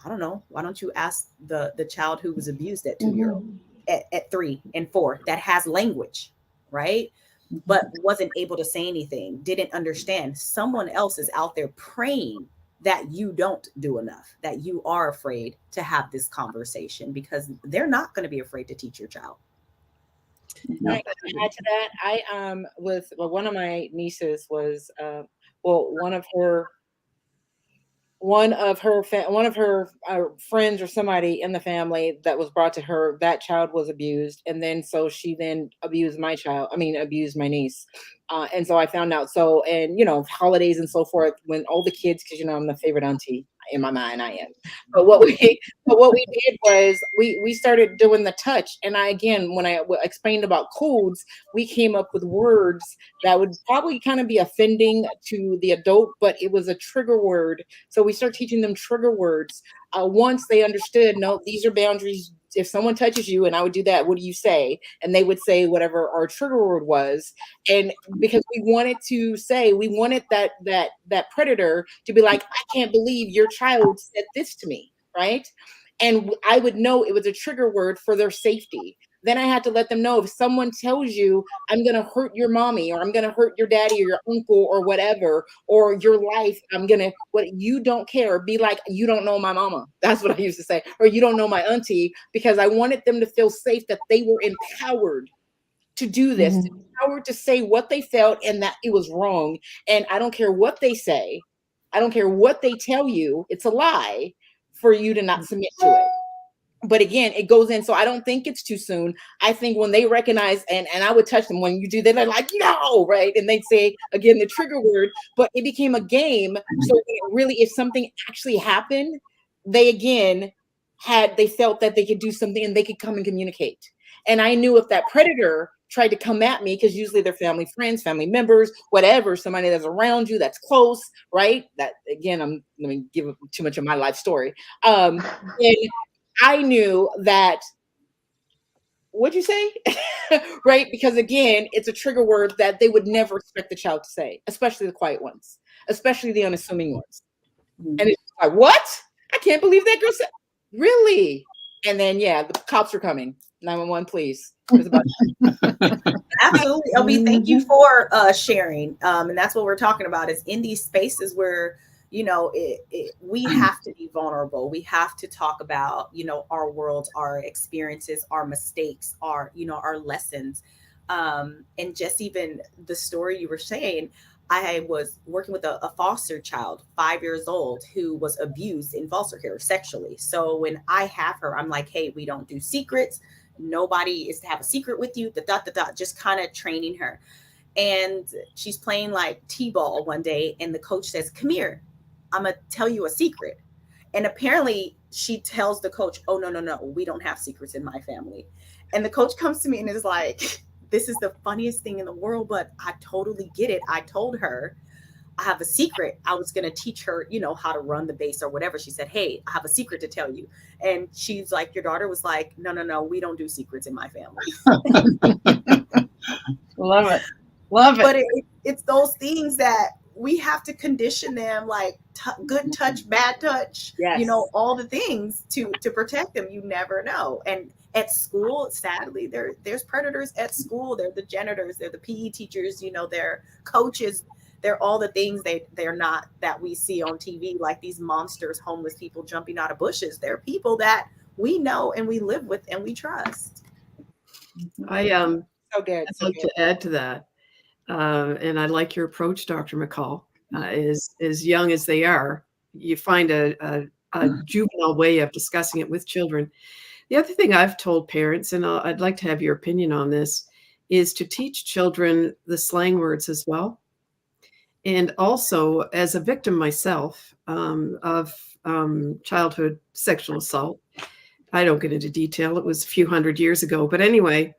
I don't know. Why don't you ask the child who was abused at 2-year-old, at 3 and 4, that has language, right? But wasn't able to say anything, didn't understand. Someone else is out there praying that you don't do enough, that you are afraid to have this conversation, because they're not going to be afraid to teach your child. Can I add to that? I with one of my nieces was one of her friends or somebody in the family that was brought to her, that child was abused, and then so she then abused my niece, and so I found out. So, and you know, holidays and so forth, when all the kids, because you know I'm the favorite auntie in my mind, I am. But what we did was we started doing the touch, and when I explained about codes, we came up with words that would probably kind of be offending to the adult, but it was a trigger word. So we started teaching them trigger words. Once they understood, no, these are boundaries. If someone touches you and I would do that, what do you say? And they would say whatever our trigger word was. And because we wanted that predator to be like, I can't believe your child said this to me, right? And I would know it was a trigger word for their safety. Then I had to let them know, if someone tells you, I'm going to hurt your mommy, or I'm going to hurt your daddy or your uncle or whatever, or your life, you don't care. Be like, you don't know my mama. That's what I used to say. Or you don't know my auntie, because I wanted them to feel safe, that they were empowered to do this, empowered to say what they felt and that it was wrong. And I don't care what they say. I don't care what they tell you. It's a lie for you to not submit to it. But again, it goes in. So I don't think it's too soon. I think when they recognize, and I would touch them when you do that, they're like, no, right? And they'd say, again, the trigger word, but it became a game. So really, if something actually happened, they felt that they could do something and they could come and communicate. And I knew if that predator tried to come at me, because usually they're family, friends, family members, whatever, somebody that's around you, that's close, right? That again, let me give too much of my life story. And I knew that, what'd you say? Right? Because again, it's a trigger word that they would never expect the child to say, especially the quiet ones, especially the unassuming ones. And it's like, what? I can't believe that girl said, really? And then, yeah, the cops are coming. 911, please. It was about Absolutely. LB, thank you for sharing. And that's what we're talking about is in these spaces where, we have to be vulnerable. We have to talk about, our worlds, our experiences, our mistakes, our lessons. And just even the story you were saying, I was working with a foster child, 5 years old, who was abused in foster care sexually. So when I have her, I'm like, hey, we don't do secrets. Nobody is to have a secret with you, just kind of training her. And she's playing like t-ball one day. And the coach says, come here, I'm going to tell you a secret. And apparently she tells the coach, oh, no, we don't have secrets in my family. And the coach comes to me and is like, this is the funniest thing in the world, but I totally get it. I told her I have a secret. I was going to teach her, how to run the base or whatever. She said, hey, I have a secret to tell you. And she's like, your daughter was like, no, we don't do secrets in my family. Love it. Love it. But it's those things that we have to condition them, like good touch, bad touch, Yes. All the things to protect them. You never know. And at school, sadly, there's predators at school. They're the janitors, they're the PE teachers, they're coaches. They're all the things they're not that we see on TV, like these monsters, homeless people jumping out of bushes. They're people that we know and we live with and we trust. I So good. I'd like to add to that. And I like your approach, Dr. McCall. As young as they are, you find a juvenile way of discussing it with children. The other thing I've told parents, and I'd like to have your opinion on this, is to teach children the slang words as well. And also, as a victim myself of childhood sexual assault, I don't get into detail. It was a few hundred years ago. But anyway,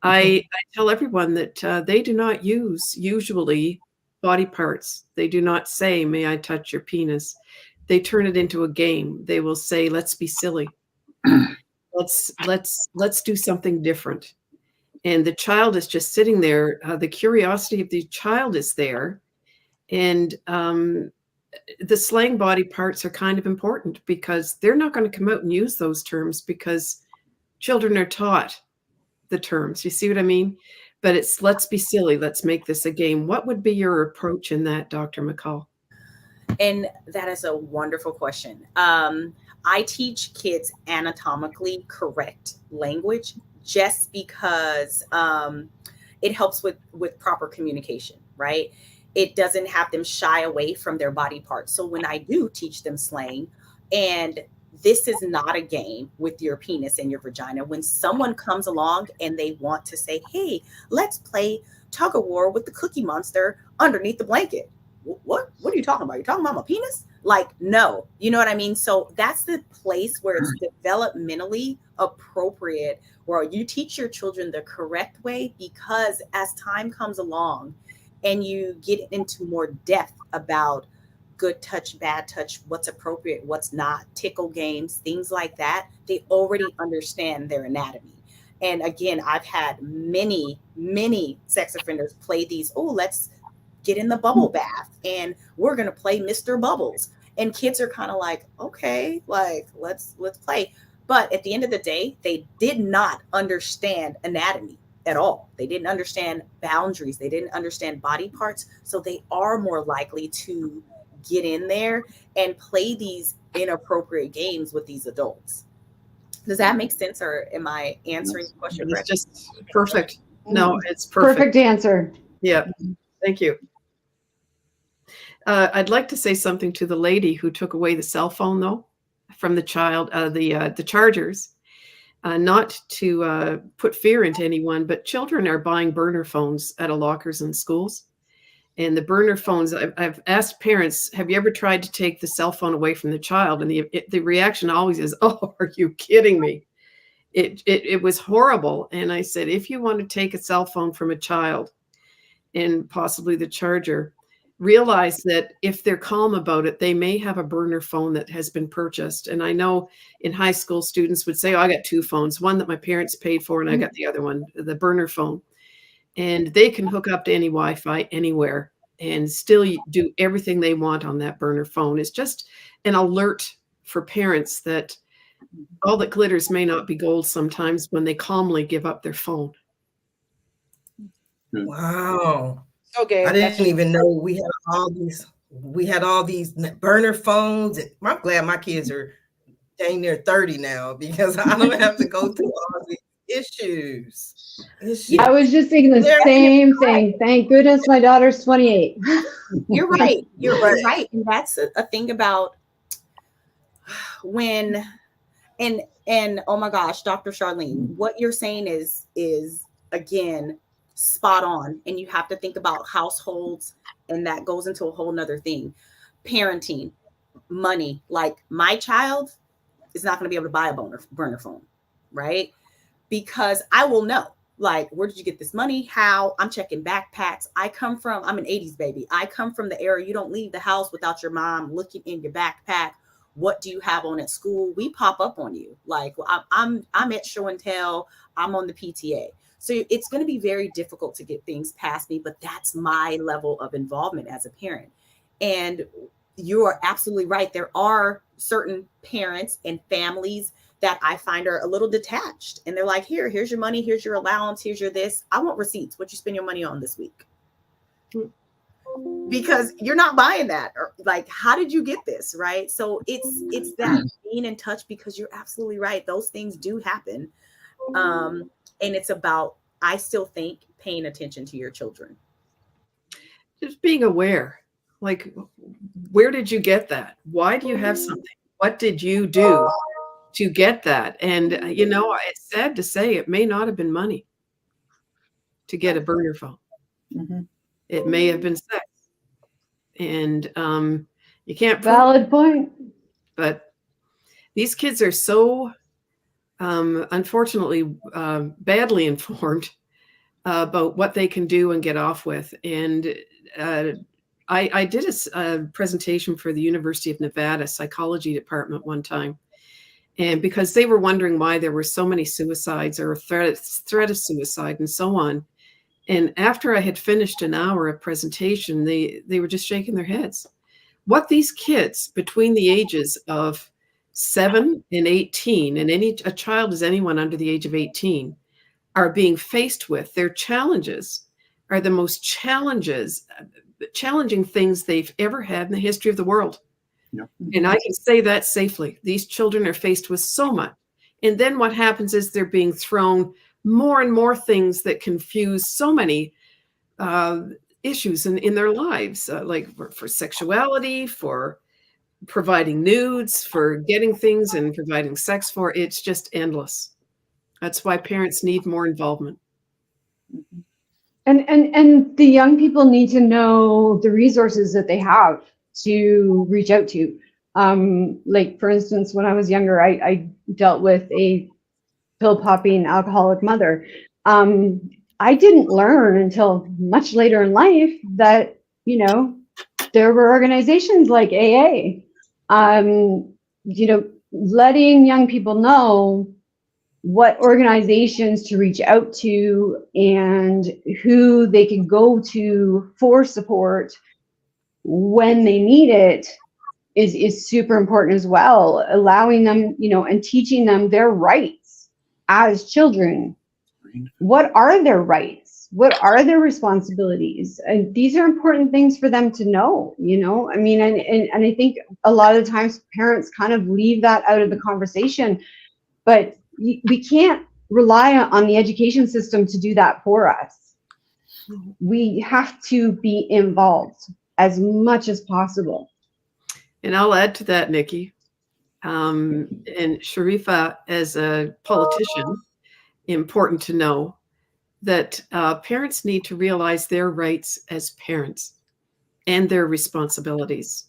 I tell everyone that they do not use usually body parts. They do not say, may I touch your penis? They turn it into a game. They will say, let's be silly. Let's do something different. And the child is just sitting there. The curiosity of the child is there. And the slang body parts are kind of important because they're not going to come out and use those terms because children are taught the terms. You see what I mean? But it's let's be silly. Let's make this a game. What would be your approach in that, Dr. McCall? And that is a wonderful question. I teach kids anatomically correct language just because it helps with proper communication, right? It doesn't have them shy away from their body parts. So when I do teach them slang, and this is not a game with your penis and your vagina. When someone comes along and they want to say, hey, let's play tug of war with the Cookie Monster underneath the blanket. What are you talking about? You're talking about my penis? Like, no, you know what I mean? So that's the place where it's developmentally appropriate, where you teach your children the correct way, because as time comes along and you get into more depth about good touch, bad touch, what's appropriate, what's not, tickle games, things like that, they already understand their anatomy. And again, I've had many sex offenders play these, oh, let's get in the bubble bath and we're going to play Mr. Bubbles. And kids are kind of like, okay, like let's play. But at the end of the day, they did not understand anatomy at all. They didn't understand boundaries. They didn't understand body parts. So they are more likely to get in there and play these inappropriate games with these adults. Does that make sense, or am I answering the question correctly? It's just perfect. No, it's perfect. Perfect answer. Yeah, thank you. I'd like to say something to the lady who took away the cell phone, though, from the child, the chargers. Not to put fear into anyone, but children are buying burner phones out of lockers in schools. And the burner phones, I've asked parents, have you ever tried to take the cell phone away from the child? And the reaction always is, oh, are you kidding me? It was horrible. And I said, if you want to take a cell phone from a child and possibly the charger, realize that if they're calm about it, they may have a burner phone that has been purchased. And I know in high school, students would say, oh, I got two phones, one that my parents paid for, and I got the other one, the burner phone. And they can hook up to any Wi-Fi anywhere and still do everything they want on that burner phone. It's just an alert for parents that all that glitters may not be gold sometimes when they calmly give up their phone. Wow. So good. I didn't even know we had all these burner phones. I'm glad my kids are dang near 30 now because I don't have to go through all these issues. I was just thinking the same thing. Thank goodness my daughter's 28. You're right. You're right. And that's a thing about when, and oh my gosh, Dr. Charlene, what you're saying is again, spot on. And you have to think about households, and that goes into a whole nother thing. Parenting, money, like my child is not going to be able to buy a burner phone, right? Because I will know, like, where did you get this money? How? I'm checking backpacks. I'm an 80s baby. I come from the era you don't leave the house without your mom looking in your backpack. What do you have on at school? We pop up on you. Like, well, I'm at show and tell. I'm on the PTA. So it's going to be very difficult to get things past me, but that's my level of involvement as a parent. And you are absolutely right. There are certain parents and families that I find are a little detached, and they're like, here's your money, here's your allowance, here's your this. I want receipts. What you spend your money on this week? Because you're not buying that. Or like, how did you get this? Right. So it's that being in touch, because you're absolutely right. Those things do happen. And it's about, I still think, paying attention to your children. Just being aware, like, where did you get that? Why do you have something? What did you do to get that? And, it's sad to say it may not have been money to get a burner phone. Mm-hmm. It may have been sex. And you can't prove valid point. But these kids are so unfortunately badly informed about what they can do and get off with. And I did a presentation for the University of Nevada psychology department one time. And because they were wondering why there were so many suicides or threat of suicide and so on. And after I had finished an hour of presentation, they were just shaking their heads. What these kids between the ages of 7 and 18, and a child is anyone under the age of 18, are being faced with, their challenges are the most challenging things they've ever had in the history of the world. Yep. And I can say that safely. These children are faced with so much. And then what happens is they're being thrown more and more things that confuse so many issues in their lives, like for sexuality, for providing nudes, for getting things and providing sex for. It's just endless. That's why parents need more involvement. And the young people need to know the resources that they have to reach out to. Like, for instance, when I was younger, I dealt with a pill popping alcoholic mother. I didn't learn until much later in life that, there were organizations like AA, letting young people know what organizations to reach out to and who they can go to for support when they need it is super important as well. Allowing them, and teaching them their rights as children. What are their rights? What are their responsibilities? And these are important things for them to know, I mean, and I think a lot of the times parents kind of leave that out of the conversation, but we can't rely on the education system to do that for us. We have to be involved as much as possible. And I'll add to that, Niki. And Sharifah, as a politician, important to know that parents need to realize their rights as parents and their responsibilities.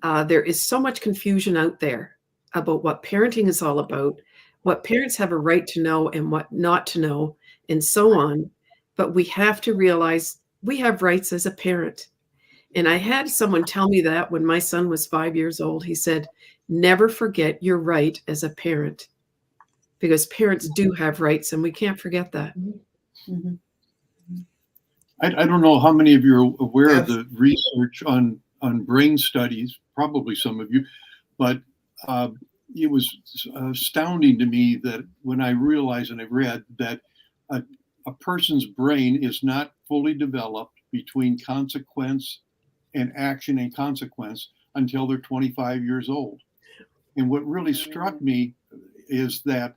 There is so much confusion out there about what parenting is all about, what parents have a right to know and what not to know, and so on. But we have to realize we have rights as a parent. And I had someone tell me that when my son was 5 years old. He said, never forget your right as a parent, because parents do have rights and we can't forget that. Mm-hmm. I don't know how many of you are aware of the research on brain studies, probably some of you, but it was astounding to me that when I realized and I read that a person's brain is not fully developed between consequence and action and consequence until they're 25 years old. And what really struck me is that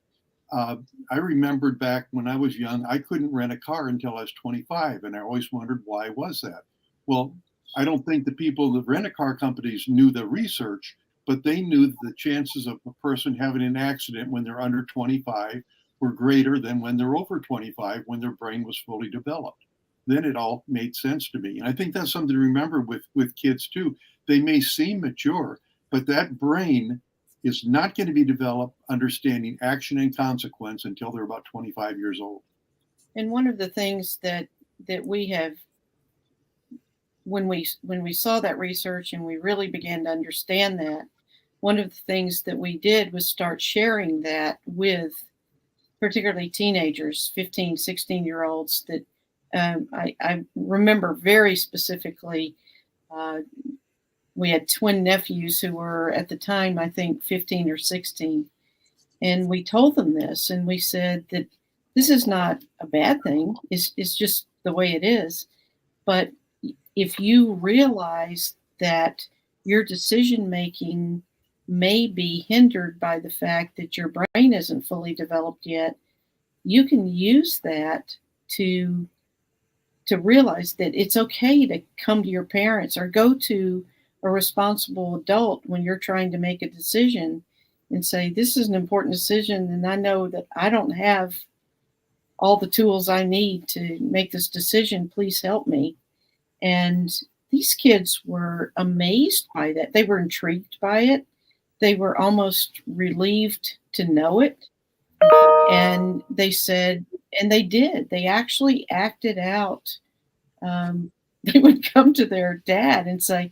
I remembered back when I was young, I couldn't rent a car until I was 25. And I always wondered, why was that? Well, I don't think the people, the rent-a-car companies knew the research, but they knew that the chances of a person having an accident when they're under 25 were greater than when they're over 25, when their brain was fully developed. Then it all made sense to me. And I think that's something to remember with kids too. They may seem mature, but that brain is not going to be developed understanding action and consequence until they're about 25 years old. And one of the things that we have, when we saw that research and we really began to understand that, one of the things that we did was start sharing that with particularly teenagers, 15, 16-year-olds that I remember very specifically. We had twin nephews who were at the time, I think, 15 or 16. And we told them this, and we said that this is not a bad thing. It's just the way it is. But if you realize that your decision-making may be hindered by the fact that your brain isn't fully developed yet, you can use that to realize that it's okay to come to your parents or go to a responsible adult when you're trying to make a decision and say, this is an important decision, and I know that I don't have all the tools I need to make this decision. Please help me. And these kids were amazed by that. They were intrigued by it. They were almost relieved to know it. And they said, and they did, they actually acted out. They would come to their dad and say,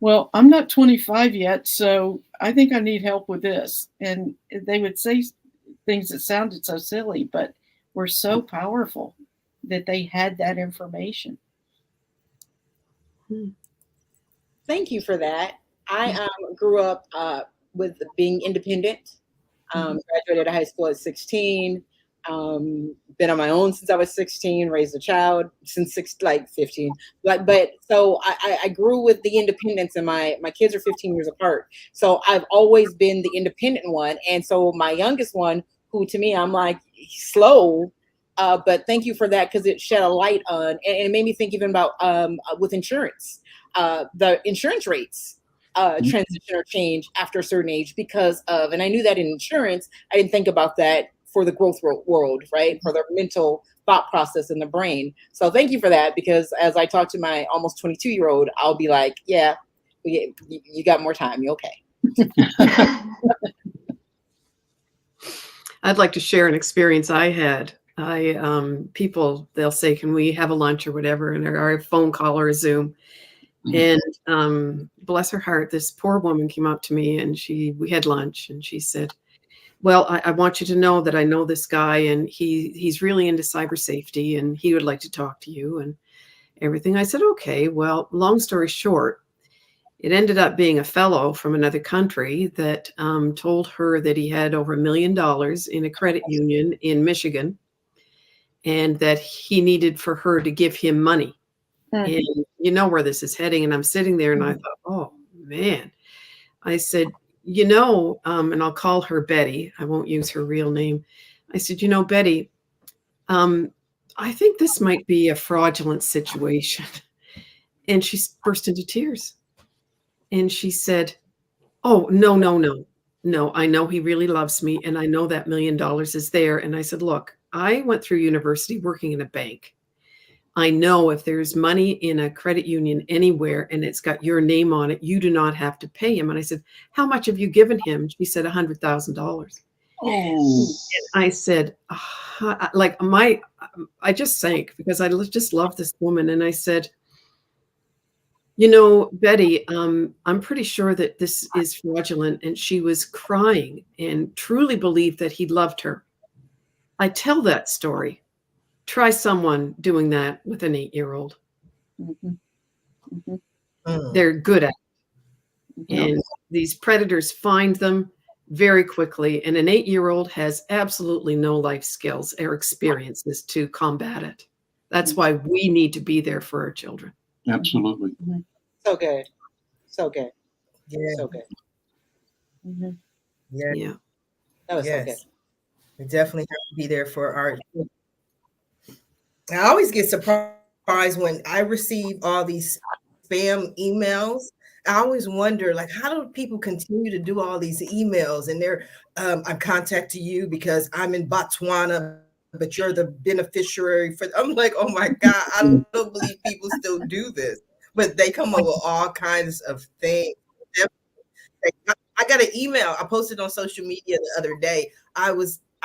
well, I'm not 25 yet, so I think I need help with this. And they would say things that sounded so silly, but were so powerful that they had that information. Thank you for that. I grew up with being independent. Graduated high school at 16. Been on my own since I was 16. Raised a child since 15. But so I grew with the independence, and my kids are 15 years apart. So I've always been the independent one, and so my youngest one, who to me I'm like slow. But thank you for that, because it shed a light on, and it made me think even about with insurance, the insurance rates transition or change after a certain age because of, and I knew that in insurance, I didn't think about that for the growth world, right? For the mental thought process in the brain. So thank you for that, because as I talk to my almost 22-year-old, I'll be like, yeah, you got more time. You okay? I'd like to share an experience I had. People, they'll say, can we have a lunch or whatever, and or a phone call or a Zoom. And bless her heart, this poor woman came up to me, and we had lunch, and she said, well, I want you to know that I know this guy, and he's really into cyber safety, and he would like to talk to you and everything. I said, okay. Well, long story short, it ended up being a fellow from another country that told her that he had over $1 million in a credit union in Michigan, and that he needed for her to give him money. And you know where this is heading. And I'm sitting there, and I thought, oh man. I said, and I'll call her Betty. I won't use her real name. I said, Betty, I think this might be a fraudulent situation. And she burst into tears. And she said, oh, no, I know he really loves me, and I know that $1 million is there. And I said, look, I went through university working in a bank. I know if there's money in a credit union anywhere and it's got your name on it, you do not have to pay him. And I said, how much have you given him? She said, $100,000. Oh. And I said, I just sank, because I just love this woman. And I said, Betty, I'm pretty sure that this is fraudulent. And she was crying and truly believed that he loved her. I tell that story. Try someone doing that with an 8-year-old. They're good at it. And these predators find them very quickly, and an 8-year-old has absolutely no life skills or experiences to combat it. That's why we need to be there for our children. Absolutely. So good. So good. Yeah. So good. Yeah. Yeah. That was so good. Yes. We definitely have to be there for our. I always get surprised when I receive all these spam emails. I always wonder, like, how do people continue to do all these emails? And they're, I'm contacting you because I'm in Botswana, but you're the beneficiary for. I'm like, oh my God, I don't believe people still do this, but they come up with all kinds of things. I got an email. I posted on social media the other day. I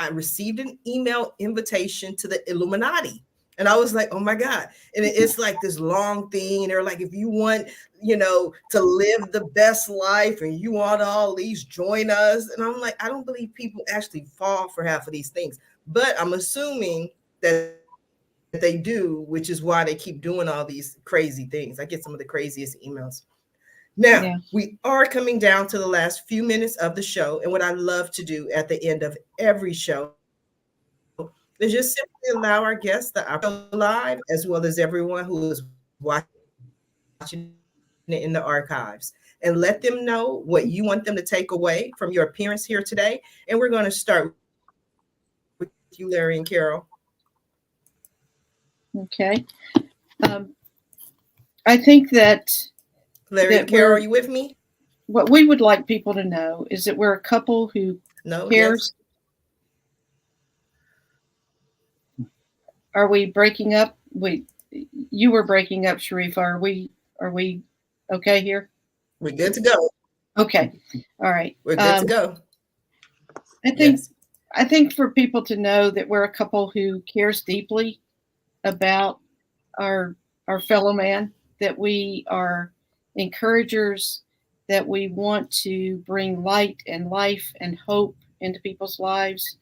received an email invitation to the Illuminati. And I was like, oh my God. And it's like this long thing. And they're like, if you want, to live the best life and you want all these, join us. And I'm like, I don't believe people actually fall for half of these things. But I'm assuming that they do, which is why they keep doing all these crazy things. I get some of the craziest emails. Now, we are coming down to the last few minutes of the show. And what I love to do at the end of every show is just simply allow our guests the opportunity live, as well as everyone who is watching it in the archives, and let them know what you want them to take away from your appearance here today. And we're going to start with you, Larry and Carol. Okay. I think that Larry and Carol, are you with me? What we would like people to know is that we're a couple who cares. Yes. Are we breaking up? You were breaking up, Sharifah. Are we okay here? We're good to go. Okay. All right. We're good to go. I think for people to know that we're a couple who cares deeply about our fellow man, that we are encouragers, that we want to bring light and life and hope into people's lives.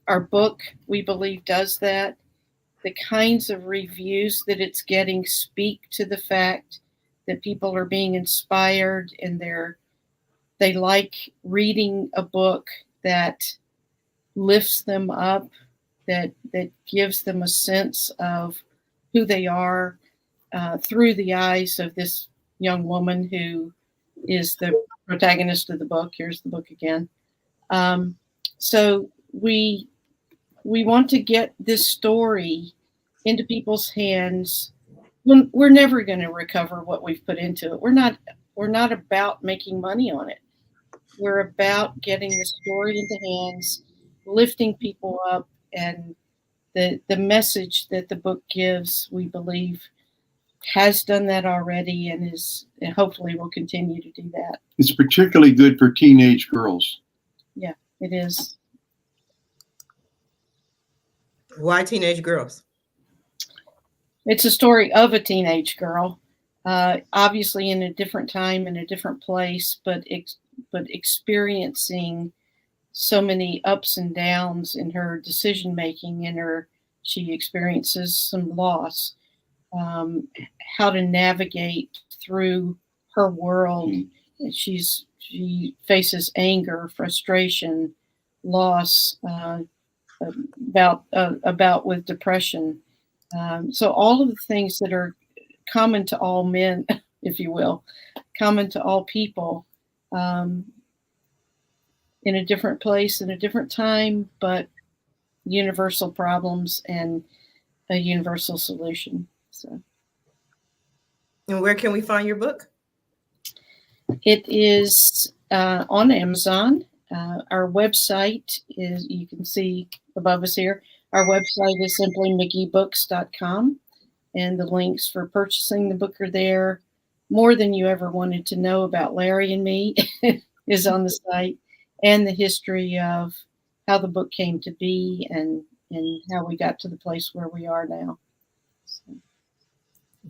Our book, we believe, does that. The kinds of reviews that it's getting speak to the fact that people are being inspired and they like reading a book that lifts them up, that gives them a sense of who they are through the eyes of this young woman who is the protagonist of the book. Here's the book again. So we want to get this story into people's hands. We're never going to recover what we've put into it. We're not about making money on it. We're about getting the story into hands, lifting people up, and the message that the book gives, we believe, has done that already and hopefully will continue to do that. It's particularly good for teenage girls. Yeah, it is. Why teenage girls? It's a story of a teenage girl, obviously in a different time, in a different place, but experiencing so many ups and downs in her decision making. She experiences some loss, how to navigate through her world. She faces anger, frustration, loss, about with depression. So all of the things that are common to all men, if you will, common to all people, in a different place, in a different time, but universal problems and a universal solution. So. And where can we find your book? It is on Amazon. Our website is, you can see above us here, our website is simply mcgeebooks.com, and the links for purchasing the book are there. More Than You Ever Wanted to Know About Larry and Me is on the site, and the history of how the book came to be and how we got to the place where we are now. So.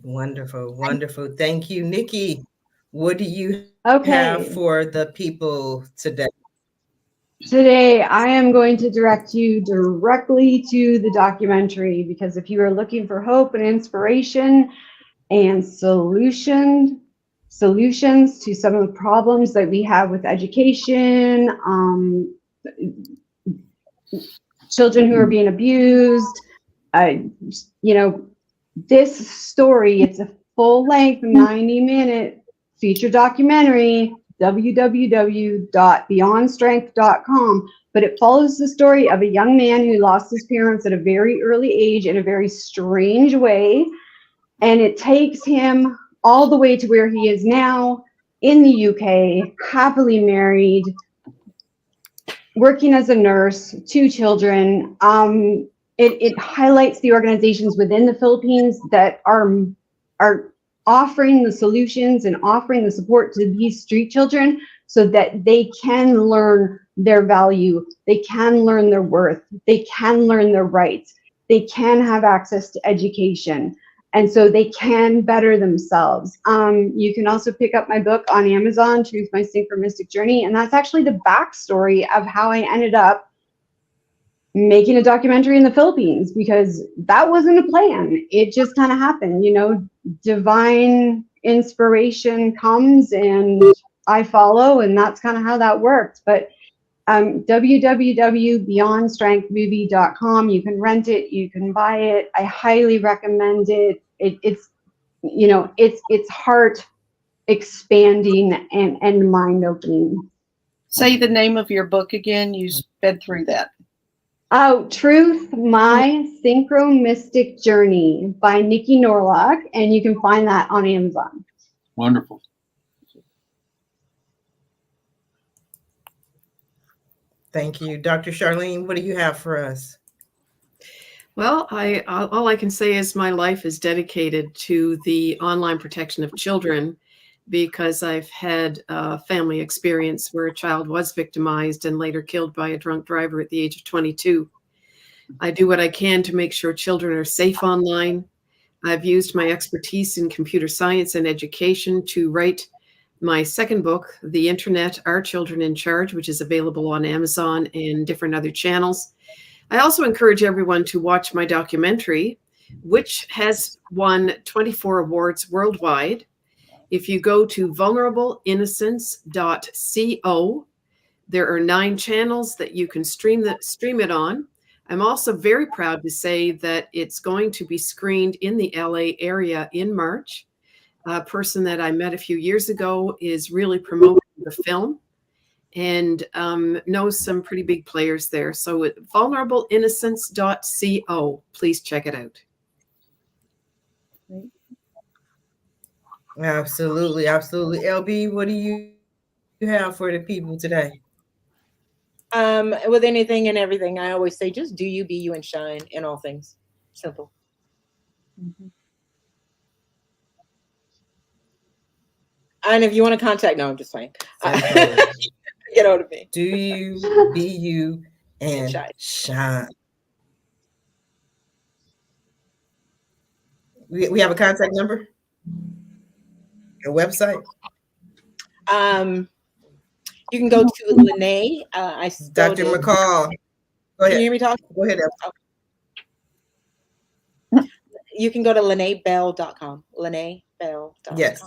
Wonderful, wonderful. Thank you, Niki. What do you have for the people today? Today, I am going to direct you directly to the documentary, because if you are looking for hope and inspiration and solution solutions to some of the problems that we have with education, children who are being abused. This story, it's a full-length 90-minute feature documentary, www.beyondstrength.com, but it follows the story of a young man who lost his parents at a very early age in a very strange way, and it takes him all the way to where he is now in the UK, happily married, working as a nurse, 2 children. It highlights the organizations within the Philippines that are offering the solutions and offering the support to these street children so that they can learn their value, they can learn their worth, they can learn their rights, they can have access to education, and so they can better themselves. You can also pick up my book on Amazon, Truth, My Synchronistic Journey, and that's actually the backstory of how I ended up making a documentary in the Philippines, because that wasn't a plan. It just kind of happened, divine inspiration comes and I follow, and that's kind of how that worked. But www.beyondstrengthmovie.com, you can rent it, you can buy it. I highly recommend it. It's heart expanding and mind opening. Say the name of your book again. You sped through that. Oh, Truth, My Synchronistic Journey by Niki Norlock, and you can find that on Amazon. Wonderful. Thank you. Dr. Charlene, what do you have for us? Well, all I can say is my life is dedicated to the online protection of children, because I've had a family experience where a child was victimized and later killed by a drunk driver at the age of 22. I do what I can to make sure children are safe online. I've used my expertise in computer science and education to write my second book, The Internet, Our Children in Charge, which is available on Amazon and different other channels. I also encourage everyone to watch my documentary, which has won 24 awards worldwide. If you go to vulnerableinnocence.co, there are 9 channels that you can stream it on. I'm also very proud to say that it's going to be screened in the LA area in March. A person that I met a few years ago is really promoting the film and knows some pretty big players there. So at vulnerableinnocence.co, please check it out. Absolutely. Absolutely. LB, what do you have for the people today? With anything and everything, I always say, just do you, be you, and shine in all things. Simple. Mm-hmm. And if you want to contact, no, I'm just playing. Get hold of me. Do you, be you, and shine. We have a contact number? A website? You can go to LyNea. Dr. McCall. Go ahead. Can you hear me talk? Go ahead. You can go to LyNeaBell.com. LyNeaBell.com. Yes.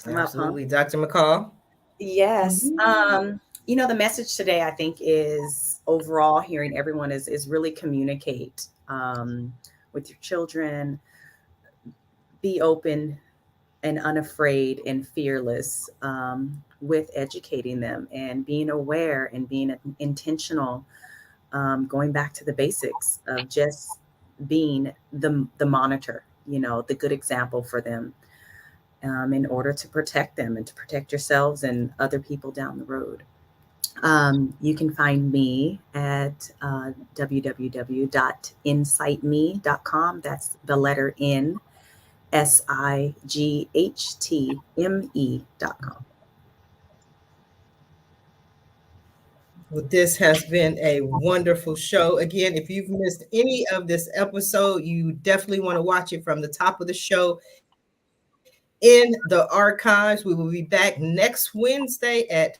Absolutely. Dr. McCall. Yes. The message today, I think, is overall hearing everyone is really communicate with your children, be open and unafraid and fearless with educating them and being aware and being intentional, going back to the basics of just being the monitor, the good example for them. In order to protect them and to protect yourselves and other people down the road. You can find me at www.insightme.com. That's the letter N, SIGHTME.com. Well, this has been a wonderful show. Again, if you've missed any of this episode, you definitely want to watch it from the top of the show in the archives. We will be back next Wednesday at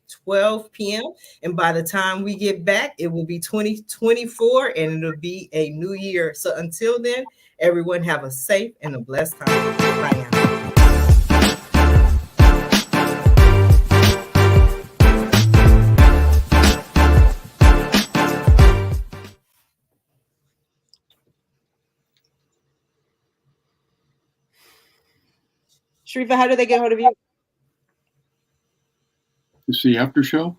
12 p.m. And by the time we get back, it will be 2024 and it'll be a new year. So until then, everyone have a safe and a blessed time. Bye now. Sharifah, how do they get hold of you? It's the after show.